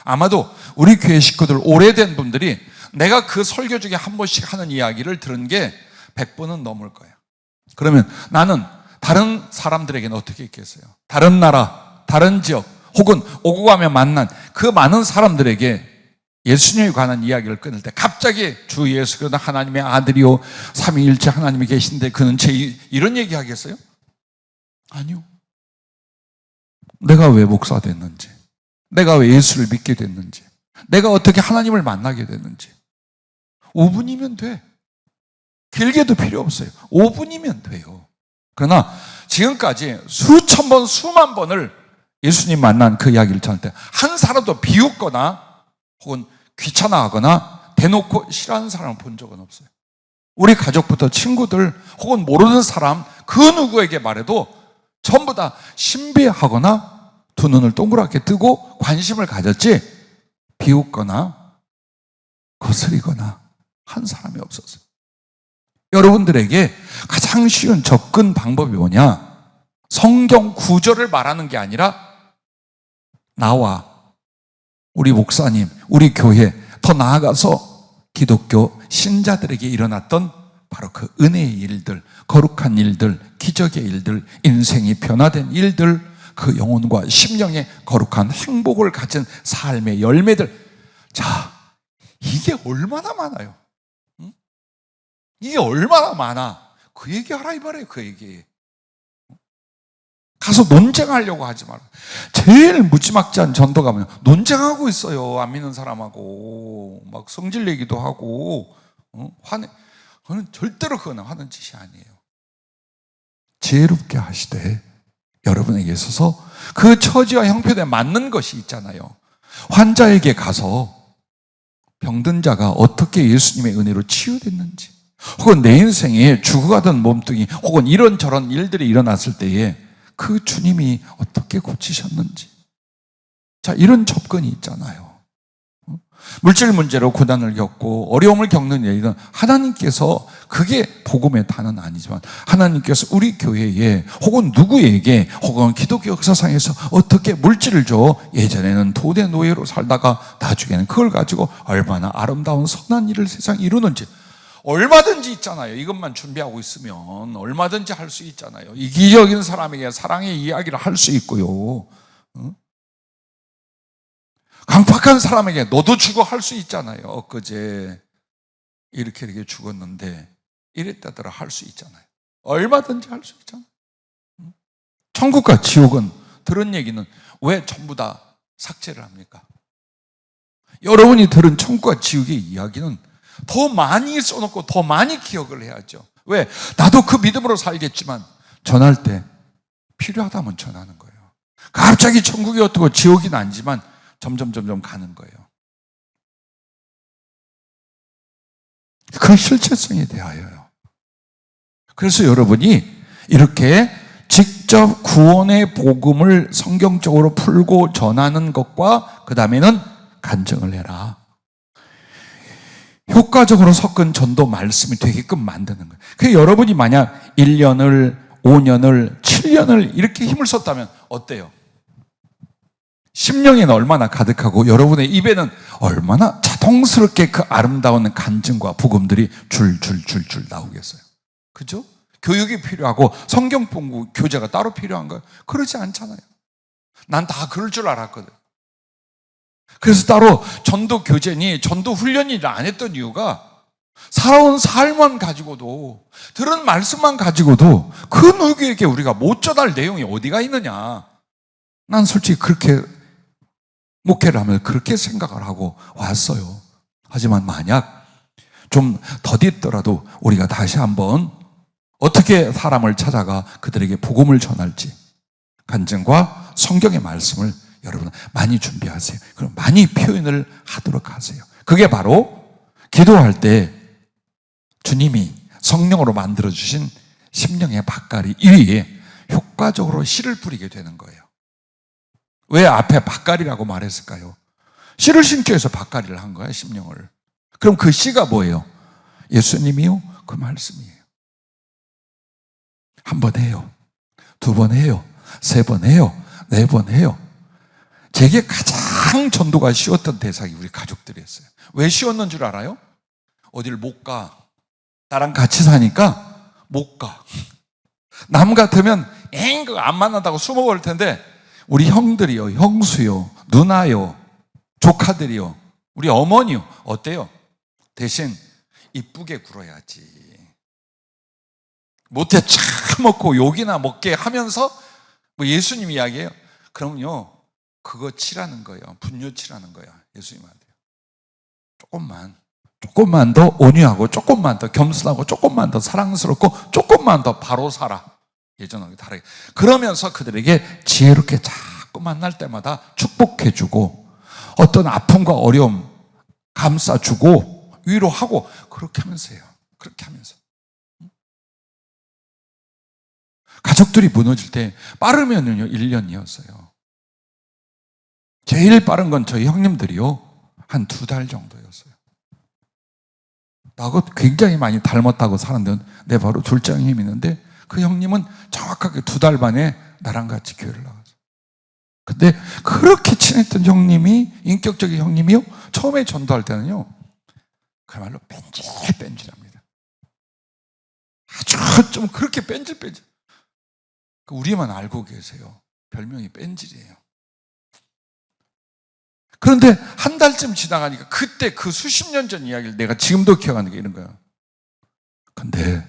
아마도 우리 교회 식구들, 오래된 분들이 내가 그 설교 중에 한 번씩 하는 이야기를 들은 게 100번은 넘을 거예요. 그러면 나는 다른 사람들에게는 어떻게 했겠어요? 다른 나라, 다른 지역, 혹은 오고 가며 만난 그 많은 사람들에게 예수님에 관한 이야기를 끊을 때 갑자기 주 예수는 하나님의 아들이요 삼위일체 하나님이 계신데 그는 이런 얘기 하겠어요? 아니요. 내가 왜 목사 됐는지, 내가 왜 예수를 믿게 됐는지, 내가 어떻게 하나님을 만나게 됐는지 5분이면 돼. 길게도 필요 없어요. 5분이면 돼요. 그러나 지금까지 수천 번, 수만 번을 예수님 만난 그 이야기를 전할 때 한 사람도 비웃거나 혹은 귀찮아하거나 대놓고 싫어하는 사람을 본 적은 없어요. 우리 가족부터 친구들 혹은 모르는 사람 그 누구에게 말해도 전부 다 신비하거나 두 눈을 동그랗게 뜨고 관심을 가졌지 비웃거나 거스리거나 한 사람이 없었어요. 여러분들에게 가장 쉬운 접근 방법이 뭐냐? 성경 구절을 말하는 게 아니라 나와 우리 목사님, 우리 교회, 더 나아가서 기독교 신자들에게 일어났던 바로 그 은혜의 일들, 거룩한 일들, 기적의 일들, 인생이 변화된 일들, 그 영혼과 심령의 거룩한 행복을 가진 삶의 열매들. 자, 이게 얼마나 많아요. 응? 이게 얼마나 많아. 그 얘기 하라 이 말이에요. 그 얘기. 가서 논쟁하려고 하지 마라. 제일 무지막지한 전도 가면 논쟁하고 있어요. 안 믿는 사람하고 막 성질 내기도 하고 화내. 그거는 절대로 그거는 하는 짓이 아니에요. 지혜롭게 하시되 여러분에게 있어서 그 처지와 형편에 맞는 것이 있잖아요. 환자에게 가서 병든 자가 어떻게 예수님의 은혜로 치유됐는지, 혹은 내 인생에 죽어가던 몸뚱이 혹은 이런저런 일들이 일어났을 때에 그 주님이 어떻게 고치셨는지, 자, 이런 접근이 있잖아요. 물질 문제로 고난을 겪고 어려움을 겪는 일은 하나님께서, 그게 복음의 단은 아니지만 하나님께서 우리 교회에 혹은 누구에게 혹은 기독교 역사상에서 어떻게 물질을 줘, 예전에는 도대 노예로 살다가 나중에는 그걸 가지고 얼마나 아름다운 선한 일을 세상에 이루는지, 얼마든지 있잖아요. 이것만 준비하고 있으면 얼마든지 할 수 있잖아요. 이기적인 사람에게 사랑의 이야기를 할 수 있고요. 강팍한 사람에게 너도 죽어 할 수 있잖아요. 엊그제 이렇게 죽었는데 이랬다더라 할 수 있잖아요. 얼마든지 할 수 있잖아요. 천국과 지옥은 들은 얘기는 왜 전부 다 삭제를 합니까? 여러분이 들은 천국과 지옥의 이야기는 더 많이 써놓고 더 많이 기억을 해야죠. 왜? 나도 그 믿음으로 살겠지만 전할 때 필요하다면 전하는 거예요. 갑자기 천국이 어떻고 지옥이 아니지만 점점 가는 거예요. 그 실체성에 대하여요. 그래서 여러분이 이렇게 직접 구원의 복음을 성경적으로 풀고 전하는 것과 그 다음에는 간증을 해라. 효과적으로 섞은 전도 말씀이 되게끔 만드는 거예요. 그래서 여러분이 만약 1년을, 5년을, 7년을 이렇게 힘을 썼다면 어때요? 심령에는 얼마나 가득하고 여러분의 입에는 얼마나 자동스럽게 그 아름다운 간증과 복음들이 줄줄줄줄 나오겠어요. 그죠? 교육이 필요하고 성경 공부 교재가 따로 필요한가요? 그러지 않잖아요. 난 다 그럴 줄 알았거든. 그래서 따로 전도 교재니 전도 훈련이를 안 했던 이유가 살아온 삶만 가지고도 들은 말씀만 가지고도 그 누구에게 우리가 못 전할 내용이 어디가 있느냐. 난 솔직히 그렇게 목회를 하면 그렇게 생각을 하고 왔어요. 하지만 만약 좀 더디더라도 우리가 다시 한번 어떻게 사람을 찾아가 그들에게 복음을 전할지 간증과 성경의 말씀을 여러분 많이 준비하세요. 그럼 많이 표현을 하도록 하세요. 그게 바로 기도할 때 주님이 성령으로 만들어주신 심령의 밭갈이 위에 효과적으로 씨를 뿌리게 되는 거예요. 왜 앞에 밭갈이라고 말했을까요? 씨를 심기 위해서 밭갈이를 한 거야, 심령을. 그럼 그 씨가 뭐예요? 예수님이요? 그 말씀이에요. 한 번 해요. 2번 해요. 3번 해요. 4번 해요. 제게 가장 전도가 쉬웠던 대상이 우리 가족들이었어요. 왜 쉬웠는 줄 알아요? 어딜 못 가. 나랑 같이 사니까 못 가. 남 같으면 그거 안 만난다고 숨어버릴 텐데 우리 형들이요, 형수요, 누나요, 조카들이요, 우리 어머니요. 어때요? 대신 이쁘게 굴어야지. 못해 참먹고 욕이나 먹게 하면서 뭐 예수님 이야기예요. 그럼요. 그거 치라는 거예요. 분뇨 치라는 거야. 예수님한테. 조금만 더 온유하고 조금만 더 겸손하고 조금만 더 사랑스럽고 조금만 더 바로 살아. 예전하고 다르게. 그러면서 그들에게 지혜롭게 자꾸 만날 때마다 축복해주고 어떤 아픔과 어려움 감싸주고 위로하고 그렇게 하면서 해요. 그렇게 하면서. 가족들이 무너질 때 빠르면요 1년이었어요. 제일 빠른 건 저희 형님들이요. 한 2달 정도였어요. 나하고 굉장히 많이 닮았다고 사람들은 내 바로 둘째 형님이 있는데 그 형님은 정확하게 2달 만에 나랑 같이 교회를 나갔어요. 근데 그렇게 친했던 형님이 인격적인 형님이요. 처음에 전도할 때는요. 그야말로 뺀질뺀질합니다. 아주 좀 그렇게 뺀질뺀질. 우리만 알고 계세요. 별명이 뺀질이에요. 그런데 한 달쯤 지나가니까 그때 그 수십 년 전 이야기를 내가 지금도 기억하는 게 이런 거예요. 근데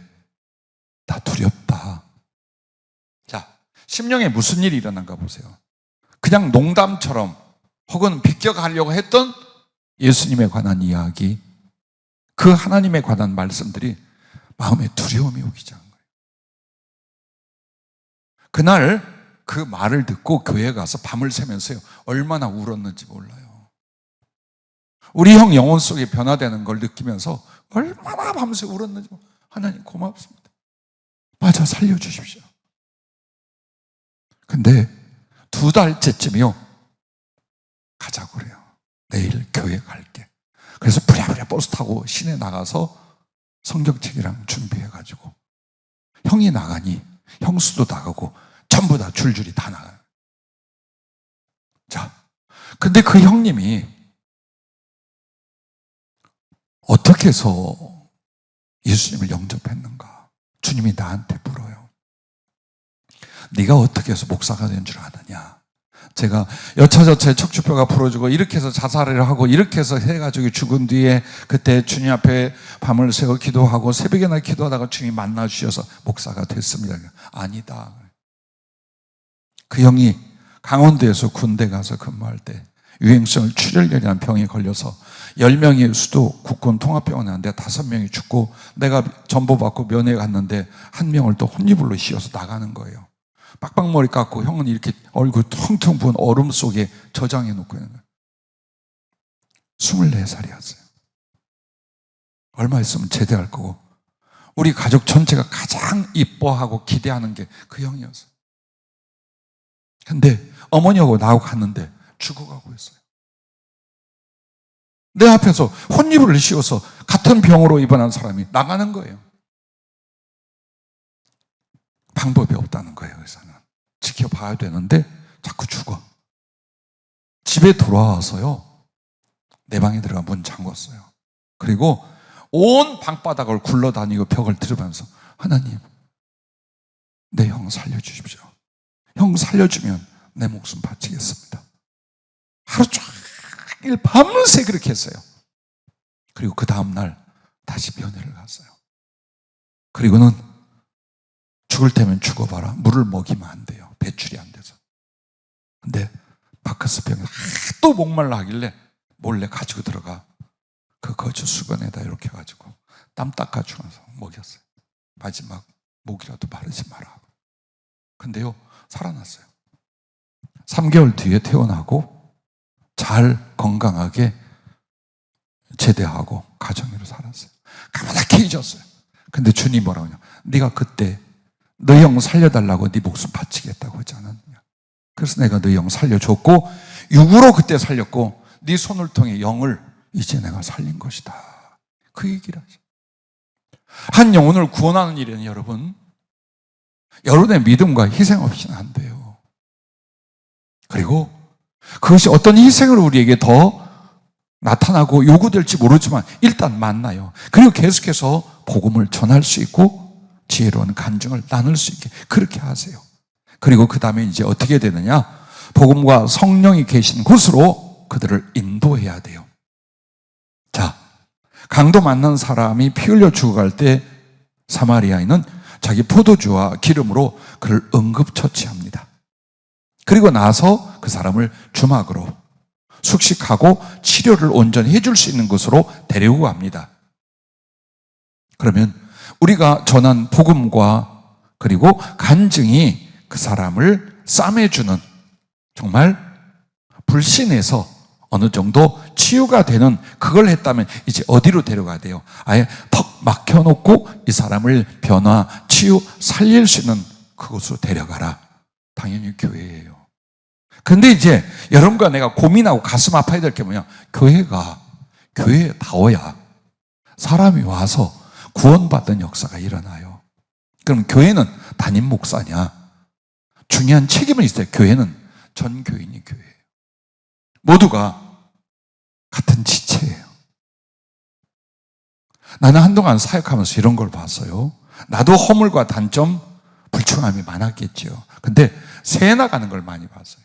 나 두렵다. 자, 심령에 무슨 일이 일어난가 보세요. 그냥 농담처럼 혹은 비껴가려고 했던 예수님에 관한 이야기, 그 하나님에 관한 말씀들이 마음에 두려움이 오기 시작한 거예요. 그날 그 말을 듣고 교회에 가서 밤을 새면서요. 얼마나 울었는지 몰라요. 우리 형 영혼 속에 변화되는 걸 느끼면서 얼마나 밤새 울었는지. 하나님 고맙습니다. 맞아, 살려주십시오. 근데 2달째쯤이요. 가자고 그래요. 내일 교회 갈게. 그래서 부랴부랴 버스 타고 시내 나가서 성경책이랑 준비해가지고 형이 나가니 형수도 나가고 전부 다 줄줄이 다 나가요. 자, 근데 그 형님이 어떻게 해서 예수님을 영접했는가? 주님이 나한테 물어요. 네가 어떻게 해서 목사가 된 줄 아느냐? 제가 여차저차 척추뼈가 부러지고 이렇게 해서 자살을 하고 이렇게 해서 해가지고 죽은 뒤에 그때 주님 앞에 밤을 새워 기도하고 새벽에나 기도하다가 주님이 만나 주셔서 목사가 됐습니다. 아니다. 그 형이 강원도에서 군대 가서 근무할 때 유행성 출혈열이라는 병에 걸려서 10명의 수도 국군 통합병원에 왔는데 5명이 죽고 내가 전보받고 면회 갔는데 1명을 또 혼이불로 씌워서 나가는 거예요. 빡빡머리 깎고 형은 이렇게 얼굴 퉁퉁 부은 얼음 속에 저장해 놓고 있는 거예요. 24살이었어요. 얼마 있으면 제대할 거고 우리 가족 전체가 가장 이뻐하고 기대하는 게 그 형이었어요. 근데 어머니하고 나하고 갔는데 죽어가고 있어요. 내 앞에서 혼이불을 씌워서 같은 병으로 입원한 사람이 나가는 거예요. 방법이 없다는 거예요. 의사는 지켜봐야 되는데 자꾸 죽어. 집에 돌아와서요 내 방에 들어가 문 잠궜어요. 그리고 온 방바닥을 굴러다니고 벽을 들으면서 하나님 내 형 살려주십시오. 형 살려주면 내 목숨 바치겠습니다. 하루 종일 밤새 그렇게 했어요. 그리고 그 다음날 다시 면회를 갔어요. 그리고는 죽을 때면 죽어봐라. 물을 먹이면 안 돼요. 배출이 안 돼서. 근데 바크스병이 또 목말라 하길래 몰래 가지고 들어가 그 거주 수건에다 이렇게 해가지고 땀 닦아주면서 먹였어요. 마지막 목이라도 마르지 마라. 근데요 살아났어요. 3개월 뒤에 퇴원하고 잘 건강하게 제대하고 가정으로 살았어요. 까맣게 잊었어요. 근데 주님 뭐라고 하냐? 네가 그때 너희 형 살려달라고 네 목숨 바치겠다고 하지 않았느냐? 그래서 내가 너희 형 살려줬고 육으로 그때 살렸고 네 손을 통해 영을 이제 내가 살린 것이다. 그 얘기를 하죠. 한 영혼을 구원하는 일은 여러분의 믿음과 희생 없이는 안 돼요. 그리고 그것이 어떤 희생으로 우리에게 더 나타나고 요구될지 모르지만 일단 만나요. 그리고 계속해서 복음을 전할 수 있고 지혜로운 간증을 나눌 수 있게 그렇게 하세요. 그리고 그 다음에 이제 어떻게 되느냐? 복음과 성령이 계신 곳으로 그들을 인도해야 돼요. 자, 강도 맞는 사람이 피 흘려 죽어갈 때 사마리아인은 자기 포도주와 기름으로 그를 응급처치합니다. 그리고 나서 그 사람을 주막으로 숙식하고 치료를 온전히 해줄 수 있는 곳으로 데리고 갑니다. 그러면 우리가 전한 복음과 그리고 간증이 그 사람을 싸매주는 정말 불신에서 어느 정도 치유가 되는 그걸 했다면 이제 어디로 데려가야 돼요? 아예 턱 막혀놓고 이 사람을 변화, 치유, 살릴 수 있는 그곳으로 데려가라. 당연히 교회예요. 근데 이제 여러분과 내가 고민하고 가슴 아파야 될 게 뭐냐? 교회다워야 사람이 와서 구원받는 역사가 일어나요. 그럼 교회는 담임 목사냐? 중요한 책임은 있어요. 교회는 전 교인이 교회예요. 모두가 같은 지체예요. 나는 한동안 사역하면서 이런 걸 봤어요. 나도 허물과 단점, 불충함이 많았겠죠. 근데 새 나가는 걸 많이 봤어요.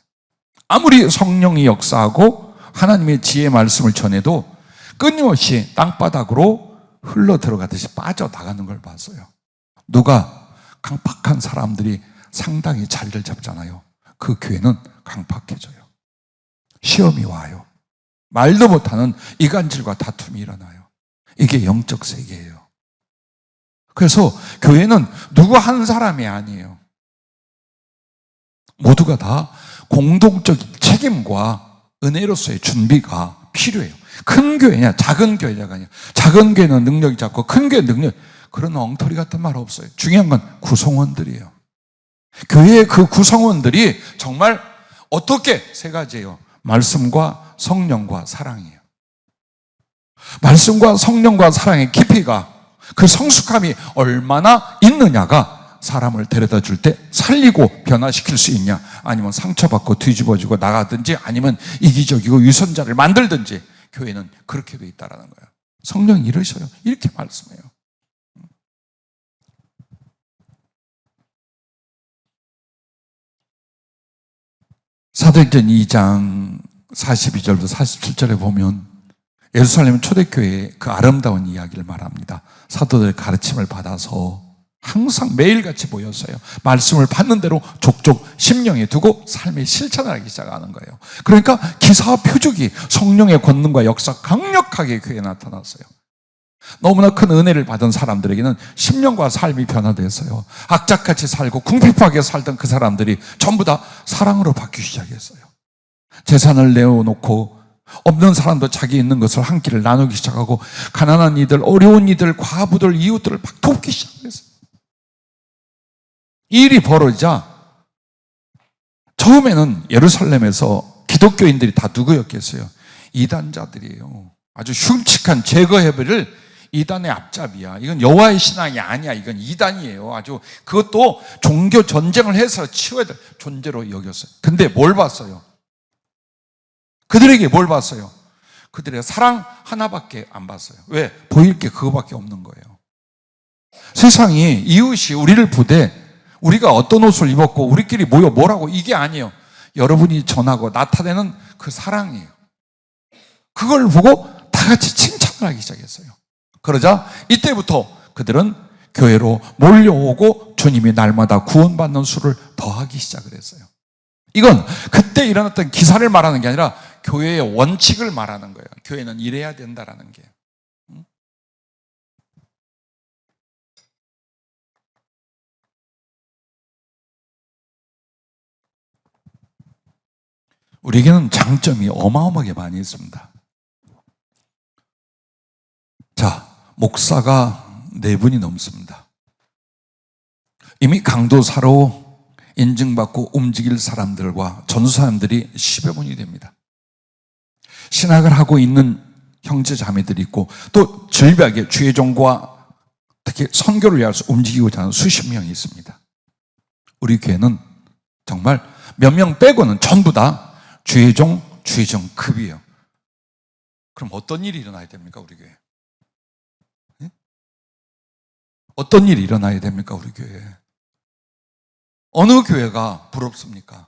아무리 성령이 역사하고 하나님의 지혜 말씀을 전해도 끊임없이 땅바닥으로 흘러 들어가듯이 빠져나가는 걸 봤어요. 누가 강팍한 사람들이 상당히 자리를 잡잖아요. 그 교회는 강팍해져요. 시험이 와요. 말도 못하는 이간질과 다툼이 일어나요. 이게 영적 세계예요. 그래서 교회는 누구 한 사람이 아니에요. 모두가 다 공동적인 책임과 은혜로서의 준비가 필요해요. 큰 교회냐 작은 교회냐가 아니야. 작은 교회는 능력이 작고 큰 교회는 능력, 그런 엉터리 같은 말 없어요. 중요한 건 구성원들이에요. 교회의 그 구성원들이 정말 어떻게? 세 가지예요. 말씀과 성령과 사랑이에요. 말씀과 성령과 사랑의 깊이가, 그 성숙함이 얼마나 있느냐가 사람을 데려다 줄 때 살리고 변화시킬 수 있냐, 아니면 상처받고 뒤집어지고 나가든지 아니면 이기적이고 유선자를 만들든지, 교회는 그렇게 돼 있다는 거예요. 성령이 이러셔요. 이렇게 말씀해요. 사도행전 2장 42절부터 47절에 보면 예루살렘 초대교회의 그 아름다운 이야기를 말합니다. 사도들의 가르침을 받아서 항상 매일같이 모였어요. 말씀을 받는 대로 족족 심령에 두고 삶의 실천을 하기 시작하는 거예요. 그러니까 기사와 표적이 성령의 권능과 역사 강력하게 교회에 나타났어요. 너무나 큰 은혜를 받은 사람들에게는 심령과 삶이 변화됐어요. 악착같이 살고 궁핍하게 살던 그 사람들이 전부 다 사랑으로 바뀌기 시작했어요. 재산을 내어놓고 없는 사람도 자기 있는 것을 한 끼를 나누기 시작하고 가난한 이들, 어려운 이들, 과부들, 이웃들을 막 돕기 시작했어요. 이 일이 벌어지자 처음에는 예루살렘에서 기독교인들이 다 누구였겠어요? 이단자들이에요. 아주 흉측한 제거해버릴 이단의 앞잡이야. 이건 여호와의 신앙이 아니야. 이건 이단이에요. 아주 그것도 종교 전쟁을 해서 치워야 될 존재로 여겼어요. 근데 뭘 봤어요? 그들에게 뭘 봤어요? 그들의 사랑 하나밖에 안 봤어요. 왜? 보일 게 그거밖에 없는 거예요. 세상이 이웃이 우리를 보되 우리가 어떤 옷을 입었고 우리끼리 모여 뭐라고 이게 아니에요. 여러분이 전하고 나타내는 그 사랑이에요. 그걸 보고 다 같이 칭찬을 하기 시작했어요. 그러자 이때부터 그들은 교회로 몰려오고 주님이 날마다 구원받는 수를 더하기 시작을 했어요. 이건 그때 일어났던 기사를 말하는 게 아니라 교회의 원칙을 말하는 거예요. 교회는 이래야 된다라는 게. 우리에게는 장점이 어마어마하게 많이 있습니다. 자, 목사가 4분이 넘습니다. 이미 강도사로 인증받고 움직일 사람들과 전수사람들이 10여 분이 됩니다. 신학을 하고 있는 형제 자매들이 있고 또 절벽에 주의 종과 특히 선교를 위해서 움직이고자 하는 수십 명이 있습니다. 우리 교회는 정말 몇 명 빼고는 전부 다 주의 종 급이에요. 그럼 어떤 일이 일어나야 됩니까, 우리 교회? 네? 어떤 일이 일어나야 됩니까, 우리 교회? 어느 교회가 부럽습니까?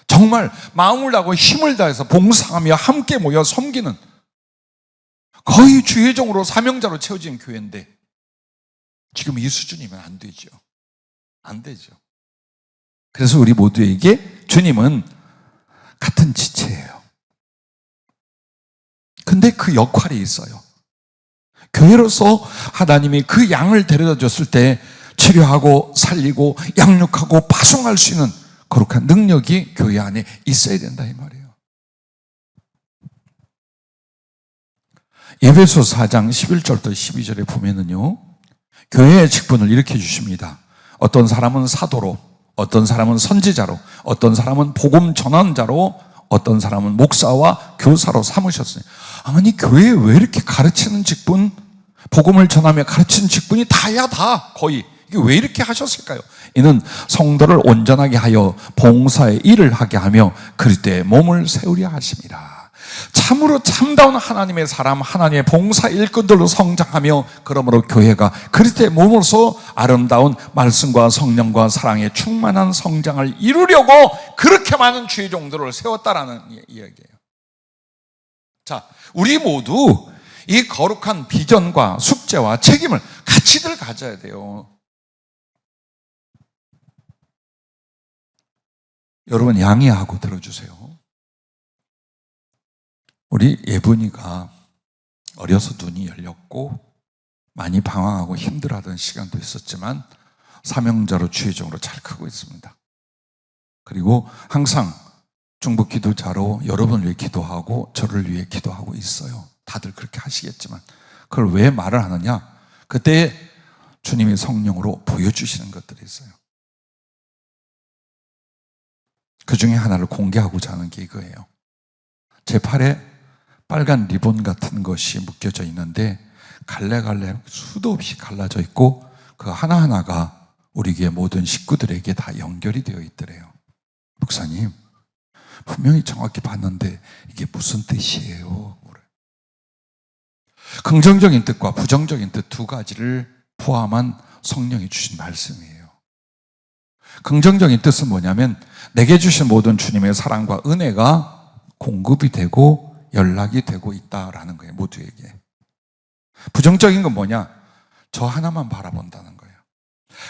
정말 마음을 다하고 힘을 다해서 봉사하며 함께 모여 섬기는 거의 주의 종으로 사명자로 채워진 교회인데 지금 이 수준이면 안 되죠. 안 되죠. 그래서 우리 모두에게 주님은 같은 지체예요. 근데 그 역할이 있어요. 교회로서 하나님이 그 양을 데려다 줬을 때 치료하고 살리고 양육하고 파송할 수 있는 거룩한 능력이 교회 안에 있어야 된다 이 말이에요. 에베소 4장 11절부터 12절에 보면은요, 교회의 직분을 이렇게 주십니다. 어떤 사람은 사도로, 어떤 사람은 선지자로, 어떤 사람은 복음 전환자로, 어떤 사람은 목사와 교사로 삼으셨어요. 아니, 교회에 왜 이렇게 가르치는 직분, 복음을 전하며 가르치는 직분이 다야 다 거의. 이게 왜 이렇게 하셨을까요? 이는 성도를 온전하게 하여 봉사의 일을 하게 하며 그리스도의 몸을 세우려 하심이라. 참으로 참다운 하나님의 사람, 하나님의 봉사 일꾼들로 성장하며 그러므로 교회가 그리스도의 몸으로서 아름다운 말씀과 성령과 사랑에 충만한 성장을 이루려고 그렇게 많은 주의 종들을 세웠다라는 이야기예요. 자, 우리 모두 이 거룩한 비전과 숙제와 책임을 같이들 가져야 돼요. 여러분 양해하고 들어주세요. 우리 예분이가 어려서 눈이 열렸고 많이 방황하고 힘들어하던 시간도 있었지만 사명자로 주의 종으로 잘 크고 있습니다. 그리고 항상 중보 기도자로 여러분을 위해 기도하고 저를 위해 기도하고 있어요. 다들 그렇게 하시겠지만 그걸 왜 말을 하느냐? 그때 주님이 성령으로 보여주시는 것들이 있어요. 그 중에 하나를 공개하고자 하는 게 이거예요. 제 팔에 빨간 리본 같은 것이 묶여져 있는데 갈래갈래 수도 없이 갈라져 있고 그 하나하나가 우리 교회 모든 식구들에게 다 연결이 되어 있더래요. 목사님, 분명히 정확히 봤는데 이게 무슨 뜻이에요? 긍정적인 뜻과 부정적인 뜻 두 가지를 포함한 성령이 주신 말씀이에요. 긍정적인 뜻은 뭐냐면 내게 주신 모든 주님의 사랑과 은혜가 공급이 되고 연락이 되고 있다라는 거예요. 모두에게. 부정적인 건 뭐냐? 저 하나만 바라본다는 거예요.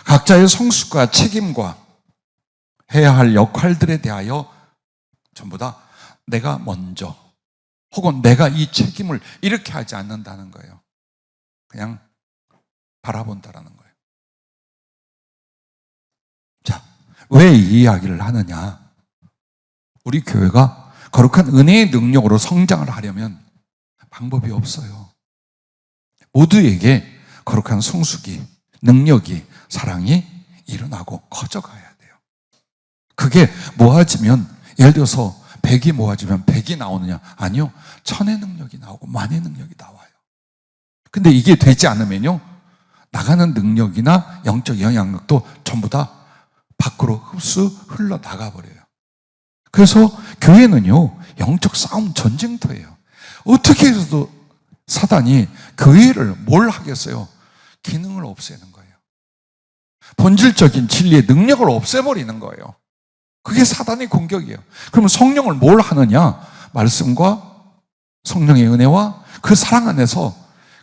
각자의 성숙과 책임과 해야 할 역할들에 대하여 전부 다 내가 먼저 혹은 내가 이 책임을 이렇게 하지 않는다는 거예요. 그냥 바라본다라는 거예요. 자, 왜 이 이야기를 하느냐? 우리 교회가 거룩한 은혜의 능력으로 성장을 하려면 방법이 없어요. 모두에게 거룩한 성숙이, 능력이, 사랑이 일어나고 커져가야 돼요. 그게 모아지면, 예를 들어서 100이 모아지면 100이 나오느냐? 아니요. 1000의 능력이 나오고 만의 능력이 나와요. 근데 이게 되지 않으면요, 나가는 능력이나 영적 영향력도 전부 다 밖으로 흘러나가 버려요. 그래서 교회는요, 영적 싸움 전쟁터예요. 어떻게 해서도 사단이 교회를 뭘 하겠어요? 기능을 없애는 거예요. 본질적인 진리의 능력을 없애버리는 거예요. 그게 사단의 공격이에요. 그러면 성령을 뭘 하느냐? 말씀과 성령의 은혜와 그 사랑 안에서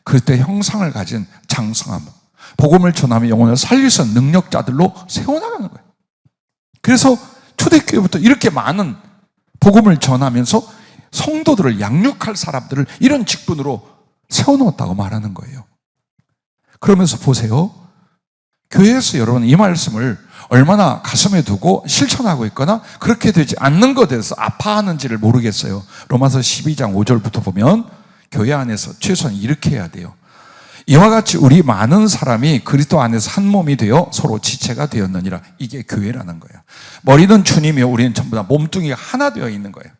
그때 형상을 가진 장성함, 복음을 전하며 영혼을 살릴 수 있는 능력자들로 세워나가는 거예요. 그래서 초대교회부터 이렇게 많은 복음을 전하면서 성도들을 양육할 사람들을 이런 직분으로 세워놓았다고 말하는 거예요. 그러면서 보세요. 교회에서 여러분 이 말씀을 얼마나 가슴에 두고 실천하고 있거나 그렇게 되지 않는 것에 대해서 아파하는지를 모르겠어요. 로마서 12장 5절부터 보면 교회 안에서 최소한 이렇게 해야 돼요. 이와 같이 우리 많은 사람이 그리스도 안에서 한 몸이 되어 서로 지체가 되었느니라. 이게 교회라는 거예요. 머리는 주님이요, 우리는 전부 다 몸뚱이가 하나 되어 있는 거예요.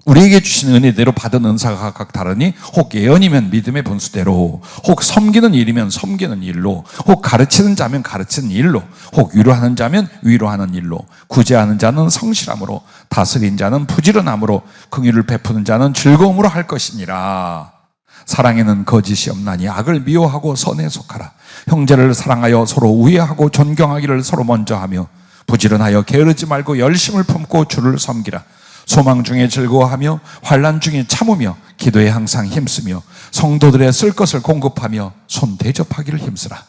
우리에게 주신 은혜대로 받은 은사가 각각 다르니 혹 예언이면 믿음의 분수대로, 혹 섬기는 일이면 섬기는 일로, 혹 가르치는 자면 가르치는 일로, 혹 위로하는 자면 위로하는 일로, 구제하는 자는 성실함으로, 다스린 자는 부지런함으로, 긍휼을 베푸는 자는 즐거움으로 할 것이니라. 사랑에는 거짓이 없나니 악을 미워하고 선에 속하라. 형제를 사랑하여 서로 우애하고 존경하기를 서로 먼저 하며, 부지런하여 게으르지 말고 열심을 품고 주를 섬기라. 소망 중에 즐거워하며 환난 중에 참으며 기도에 항상 힘쓰며 성도들의 쓸 것을 공급하며 손 대접하기를 힘쓰라.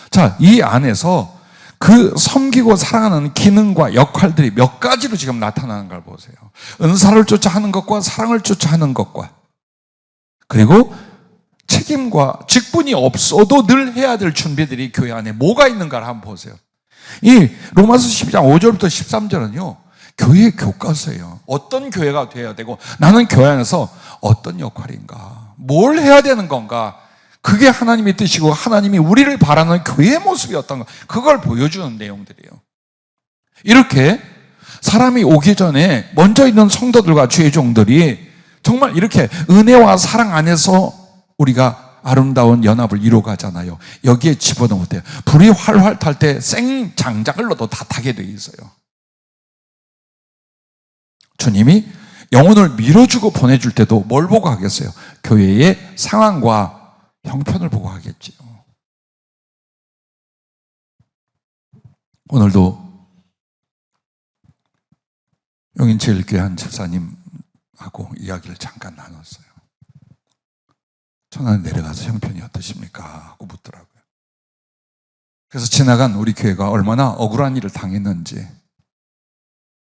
자, 이 안에서 그 섬기고 사랑하는 기능과 역할들이 몇 가지로 지금 나타나는 걸 보세요. 은사를 쫓아 하는 것과 사랑을 쫓아 하는 것과, 그리고 책임과 직분이 없어도 늘 해야 될 준비들이 교회 안에 뭐가 있는가를 한번 보세요. 이 로마서 12장 5절부터 13절은요 교회의 교과서예요. 어떤 교회가 돼야 되고 나는 교회 안에서 어떤 역할인가, 뭘 해야 되는 건가, 그게 하나님의 뜻이고 하나님이 우리를 바라는 교회의 모습이 어떤가, 그걸 보여주는 내용들이에요. 이렇게 사람이 오기 전에 먼저 있는 성도들과 주의 종들이 정말 이렇게 은혜와 사랑 안에서 우리가 아름다운 연합을 이루어가잖아요. 여기에 집어넣으면 돼요. 불이 활활 탈 때 생장작을로도 다 타게 돼 있어요. 주님이 영혼을 밀어주고 보내줄 때도 뭘 보고 하겠어요? 교회의 상황과 형편을 보고 하겠지요. 오늘도 용인제일교회 한 집사님하고 이야기를 잠깐 나눴어요. 천안에 내려가서 형편이 어떠십니까? 하고 묻더라고요. 그래서 지나간 우리 교회가 얼마나 억울한 일을 당했는지,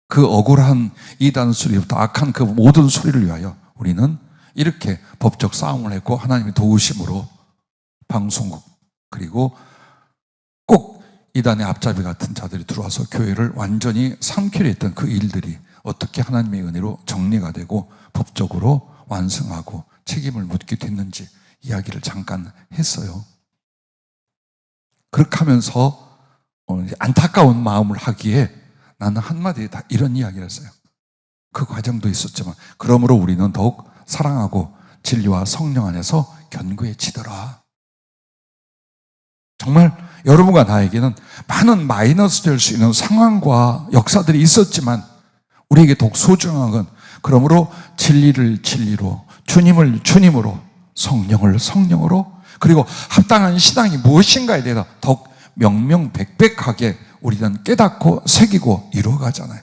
그 억울한 이단 소리부터 악한 그 모든 소리를 위하여 우리는 이렇게 법적 싸움을 했고, 하나님의 도우심으로 방송국 그리고 꼭 이단의 앞잡이 같은 자들이 들어와서 교회를 완전히 삼키려 했던 그 일들이 어떻게 하나님의 은혜로 정리가 되고 법적으로 완성하고 책임을 묻게 됐는지 이야기를 잠깐 했어요. 그렇게 하면서 안타까운 마음을 하기에 나는 한마디에 다 이런 이야기를 했어요. 그 과정도 있었지만 그러므로 우리는 더욱 사랑하고 진리와 성령 안에서 견고해지더라. 정말 여러분과 나에게는 많은 마이너스 될 수 있는 상황과 역사들이 있었지만 우리에게 더욱 소중한 건, 그러므로 진리를 진리로, 주님을 주님으로, 성령을 성령으로, 그리고 합당한 신앙이 무엇인가에 대해서 더욱 명명백백하게 우리는 깨닫고 새기고 이루어가잖아요.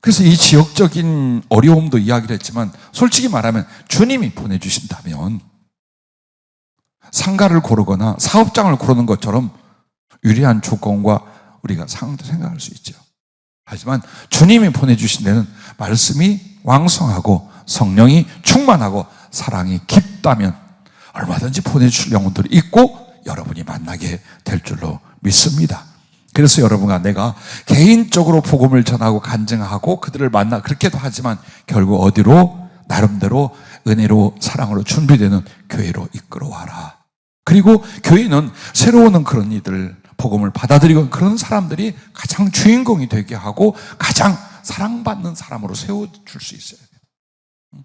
그래서 이 지역적인 어려움도 이야기를 했지만 솔직히 말하면 주님이 보내주신다면 상가를 고르거나 사업장을 고르는 것처럼 유리한 조건과 우리가 상황도 생각할 수 있죠. 하지만 주님이 보내주신 데는 말씀이 왕성하고 성령이 충만하고 사랑이 깊다면 얼마든지 보내줄 영혼들이 있고 여러분이 만나게 될 줄로 믿습니다. 그래서 여러분과 내가 개인적으로 복음을 전하고 간증하고 그들을 만나 그렇게도 하지만 결국 어디로? 나름대로 은혜로 사랑으로 준비되는 교회로 이끌어와라. 그리고 교회는 새로 오는 그런 이들 복음을 받아들이고 그런 사람들이 가장 주인공이 되게 하고 가장 사랑받는 사람으로 세워줄 수 있어야 돼요.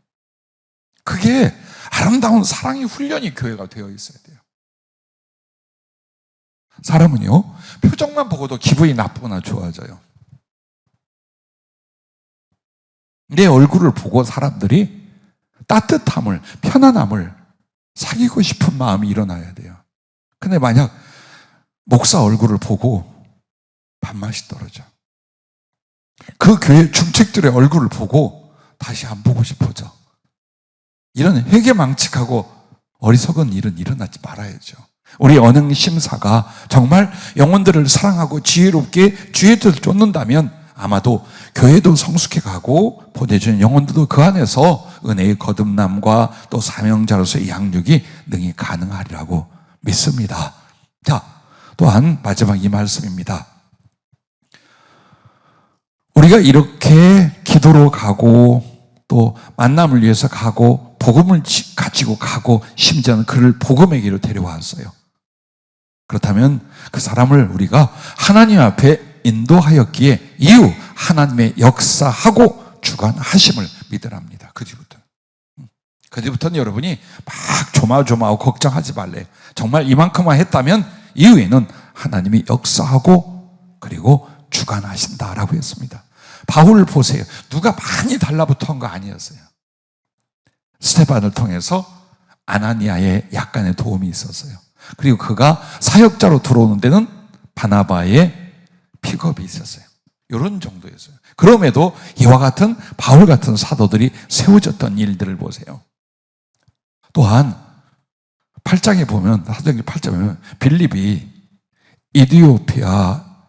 그게 아름다운 사랑의 훈련이 교회가 되어 있어야 돼요. 사람은요, 표정만 보고도 기분이 나쁘거나 좋아져요. 내 얼굴을 보고 사람들이 따뜻함을, 편안함을 사귀고 싶은 마음이 일어나야 돼요. 근데 만약 목사 얼굴을 보고 밥맛이 떨어져. 그 교회 중책들의 얼굴을 보고 다시 안 보고 싶어져. 이런 회개망측하고 어리석은 일은 일어나지 말아야죠. 우리 언행 심사가 정말 영혼들을 사랑하고 지혜롭게 주의 뜻을 쫓는다면 아마도 교회도 성숙해 가고 보내주는 영혼들도 그 안에서 은혜의 거듭남과 또 사명자로서의 양육이 능히 가능하리라고 믿습니다. 자, 또한 마지막 이 말씀입니다. 우리가 이렇게 기도로 가고 또 만남을 위해서 가고 복음을 가지고 가고 심지어는 그를 복음의 길로 데려왔어요. 그렇다면 그 사람을 우리가 하나님 앞에 인도하였기에 이후 하나님의 역사하고 주관하심을 믿으랍니다. 그 뒤부터는 여러분이 막 조마조마하고 걱정하지 말래. 정말 이만큼만 했다면 이후에는 하나님이 역사하고 그리고 주관하신다라고 했습니다. 바울을 보세요. 누가 많이 달라붙은 거 아니었어요. 스테반을 통해서 아나니아의 약간의 도움이 있었어요. 그리고 그가 사역자로 들어오는 데는 바나바의 픽업이 있었어요. 이런 정도였어요. 그럼에도 이와 같은 바울 같은 사도들이 세워졌던 일들을 보세요. 또한 8장에 보면, 사도행전 8장에 보면 빌립이 이디오피아에서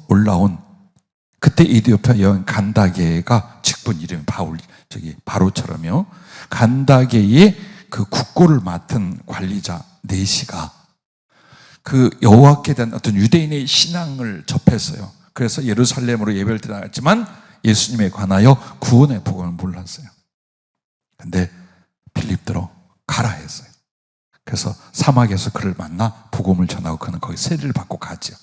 올라온 그때 이디오피아 여인 간다게가 직분 이름이 바로처럼요. 간다게의 그 국고를 맡은 관리자 네시가 그 여호와께 대한 어떤 유대인의 신앙을 접했어요. 그래서 예루살렘으로 예배를 드렸지만 예수님에 관하여 구원의 복음을 몰랐어요. 근데 빌립대로 가라 했어요. 그래서 사막에서 그를 만나 복음을 전하고 그는 거기 세례를 받고 가죠.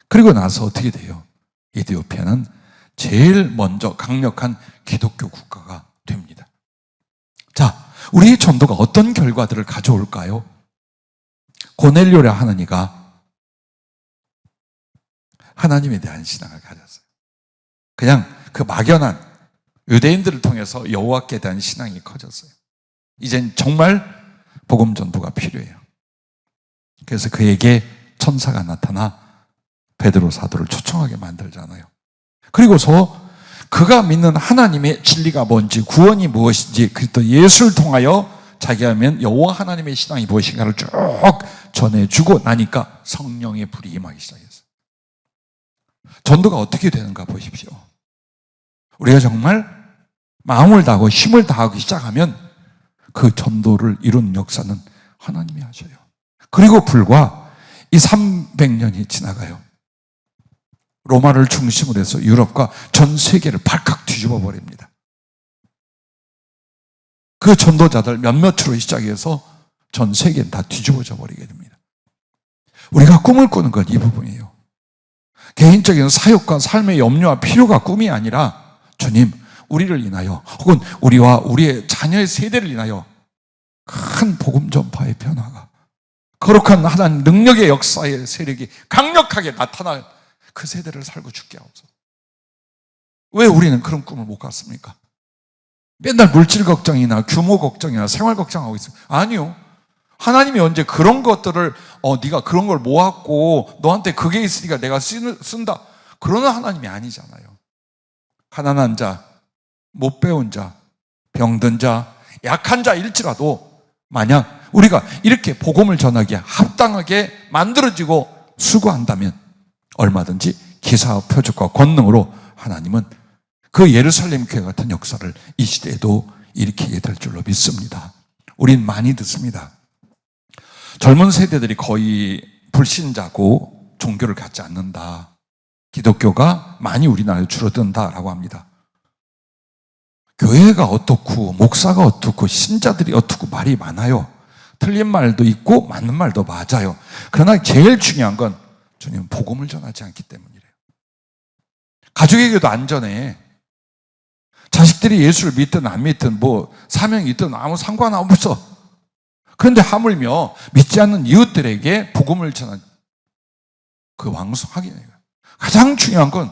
그리고 나서 어떻게 돼요? 이디오피아는 제일 먼저 강력한 기독교 국가가 됩니다. 자, 우리의 전도가 어떤 결과들을 가져올까요? 고넬료라 하는 이가 하나님에 대한 신앙을 가졌어요. 그냥 그 막연한 유대인들을 통해서 여호와께 대한 신앙이 커졌어요. 이젠 정말 복음 전도가 필요해요. 그래서 그에게 천사가 나타나 베드로 사도를 초청하게 만들잖아요. 그리고서 그가 믿는 하나님의 진리가 뭔지, 구원이 무엇인지, 그리스도 예수를 통하여 자기가 믿는 여호와 하나님의 신앙이 무엇인가를 쭉 전해주고 나니까 성령의 불이 임하기 시작했어요. 전도가 어떻게 되는가 보십시오. 우리가 정말 마음을 다하고 힘을 다하기 시작하면 그 전도를 이룬 역사는 하나님이 하셔요. 그리고 불과 이 300년이 지나가요. 로마를 중심으로 해서 유럽과 전 세계를 발칵 뒤집어 버립니다. 그 전도자들 몇몇으로 시작해서 전 세계는 다 뒤집어져 버리게 됩니다. 우리가 꿈을 꾸는 건 이 부분이에요. 개인적인 사역과 삶의 염려와 필요가 꿈이 아니라 주님, 우리를 인하여 혹은 우리와 우리의 자녀의 세대를 인하여 큰 복음 전파의 변화가, 거룩한 하나님 능력의 역사의 세력이 강력하게 나타나 그 세대를 살고 죽게 하옵소서. 왜 우리는 그런 꿈을 못 갖습니까? 맨날 물질 걱정이나 규모 걱정이나 생활 걱정하고 있어요. 아니요. 하나님이 언제 그런 것들을 네가 그런 걸 모았고 너한테 그게 있으니까 내가 쓴다, 그러는 하나님이 아니잖아요. 가난한 자, 못 배운 자, 병든 자, 약한 자일지라도 만약 우리가 이렇게 복음을 전하기에 합당하게 만들어지고 수고한다면 얼마든지 기사와 표적과 권능으로 하나님은 그 예루살렘 교회 같은 역사를 이 시대에도 일으키게 될 줄로 믿습니다. 우린 많이 듣습니다. 젊은 세대들이 거의 불신자고 종교를 갖지 않는다, 기독교가 많이 우리나라에 줄어든다라고 합니다. 교회가 어떻고 목사가 어떻고 신자들이 어떻고 말이 많아요. 틀린 말도 있고 맞는 말도 맞아요. 그러나 제일 중요한 건 주님은 복음을 전하지 않기 때문이래요. 가족에게도 안전해. 자식들이 예수를 믿든 안 믿든 뭐 사명이 있든 아무 상관없어. 그런데 하물며 믿지 않는 이웃들에게 복음을 전한 그 왕성하게 해요. 가장 중요한 건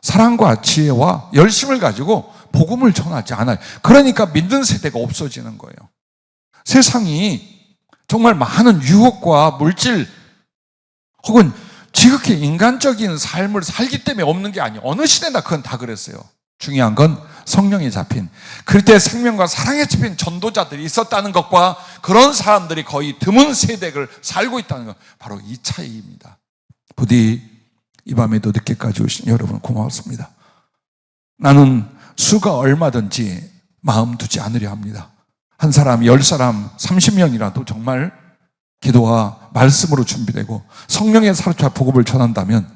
사랑과 지혜와 열심을 가지고 복음을 전하지 않아요. 그러니까 믿는 세대가 없어지는 거예요. 세상이 정말 많은 유혹과 물질 혹은 지극히 인간적인 삶을 살기 때문에 없는 게 아니에요. 어느 시대나 그건 다 그랬어요. 중요한 건 성령에 잡힌, 그때 생명과 사랑에 잡힌 전도자들이 있었다는 것과 그런 사람들이 거의 드문 세대를 살고 있다는 것, 바로 이 차이입니다. 부디 이 밤에도 늦게까지 오신 여러분 고맙습니다. 나는 수가 얼마든지 마음 두지 않으려 합니다. 한 사람, 10사람, 30명이라도 정말 기도와 말씀으로 준비되고 성령에 사로잡혀 복음을 전한다면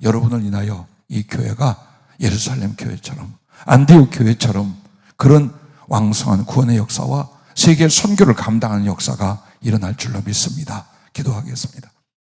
여러분을 인하여 이 교회가 예루살렘 교회처럼, 안디옥 교회처럼 그런 왕성한 구원의 역사와 세계 선교를 감당하는 역사가 일어날 줄로 믿습니다. 기도하겠습니다.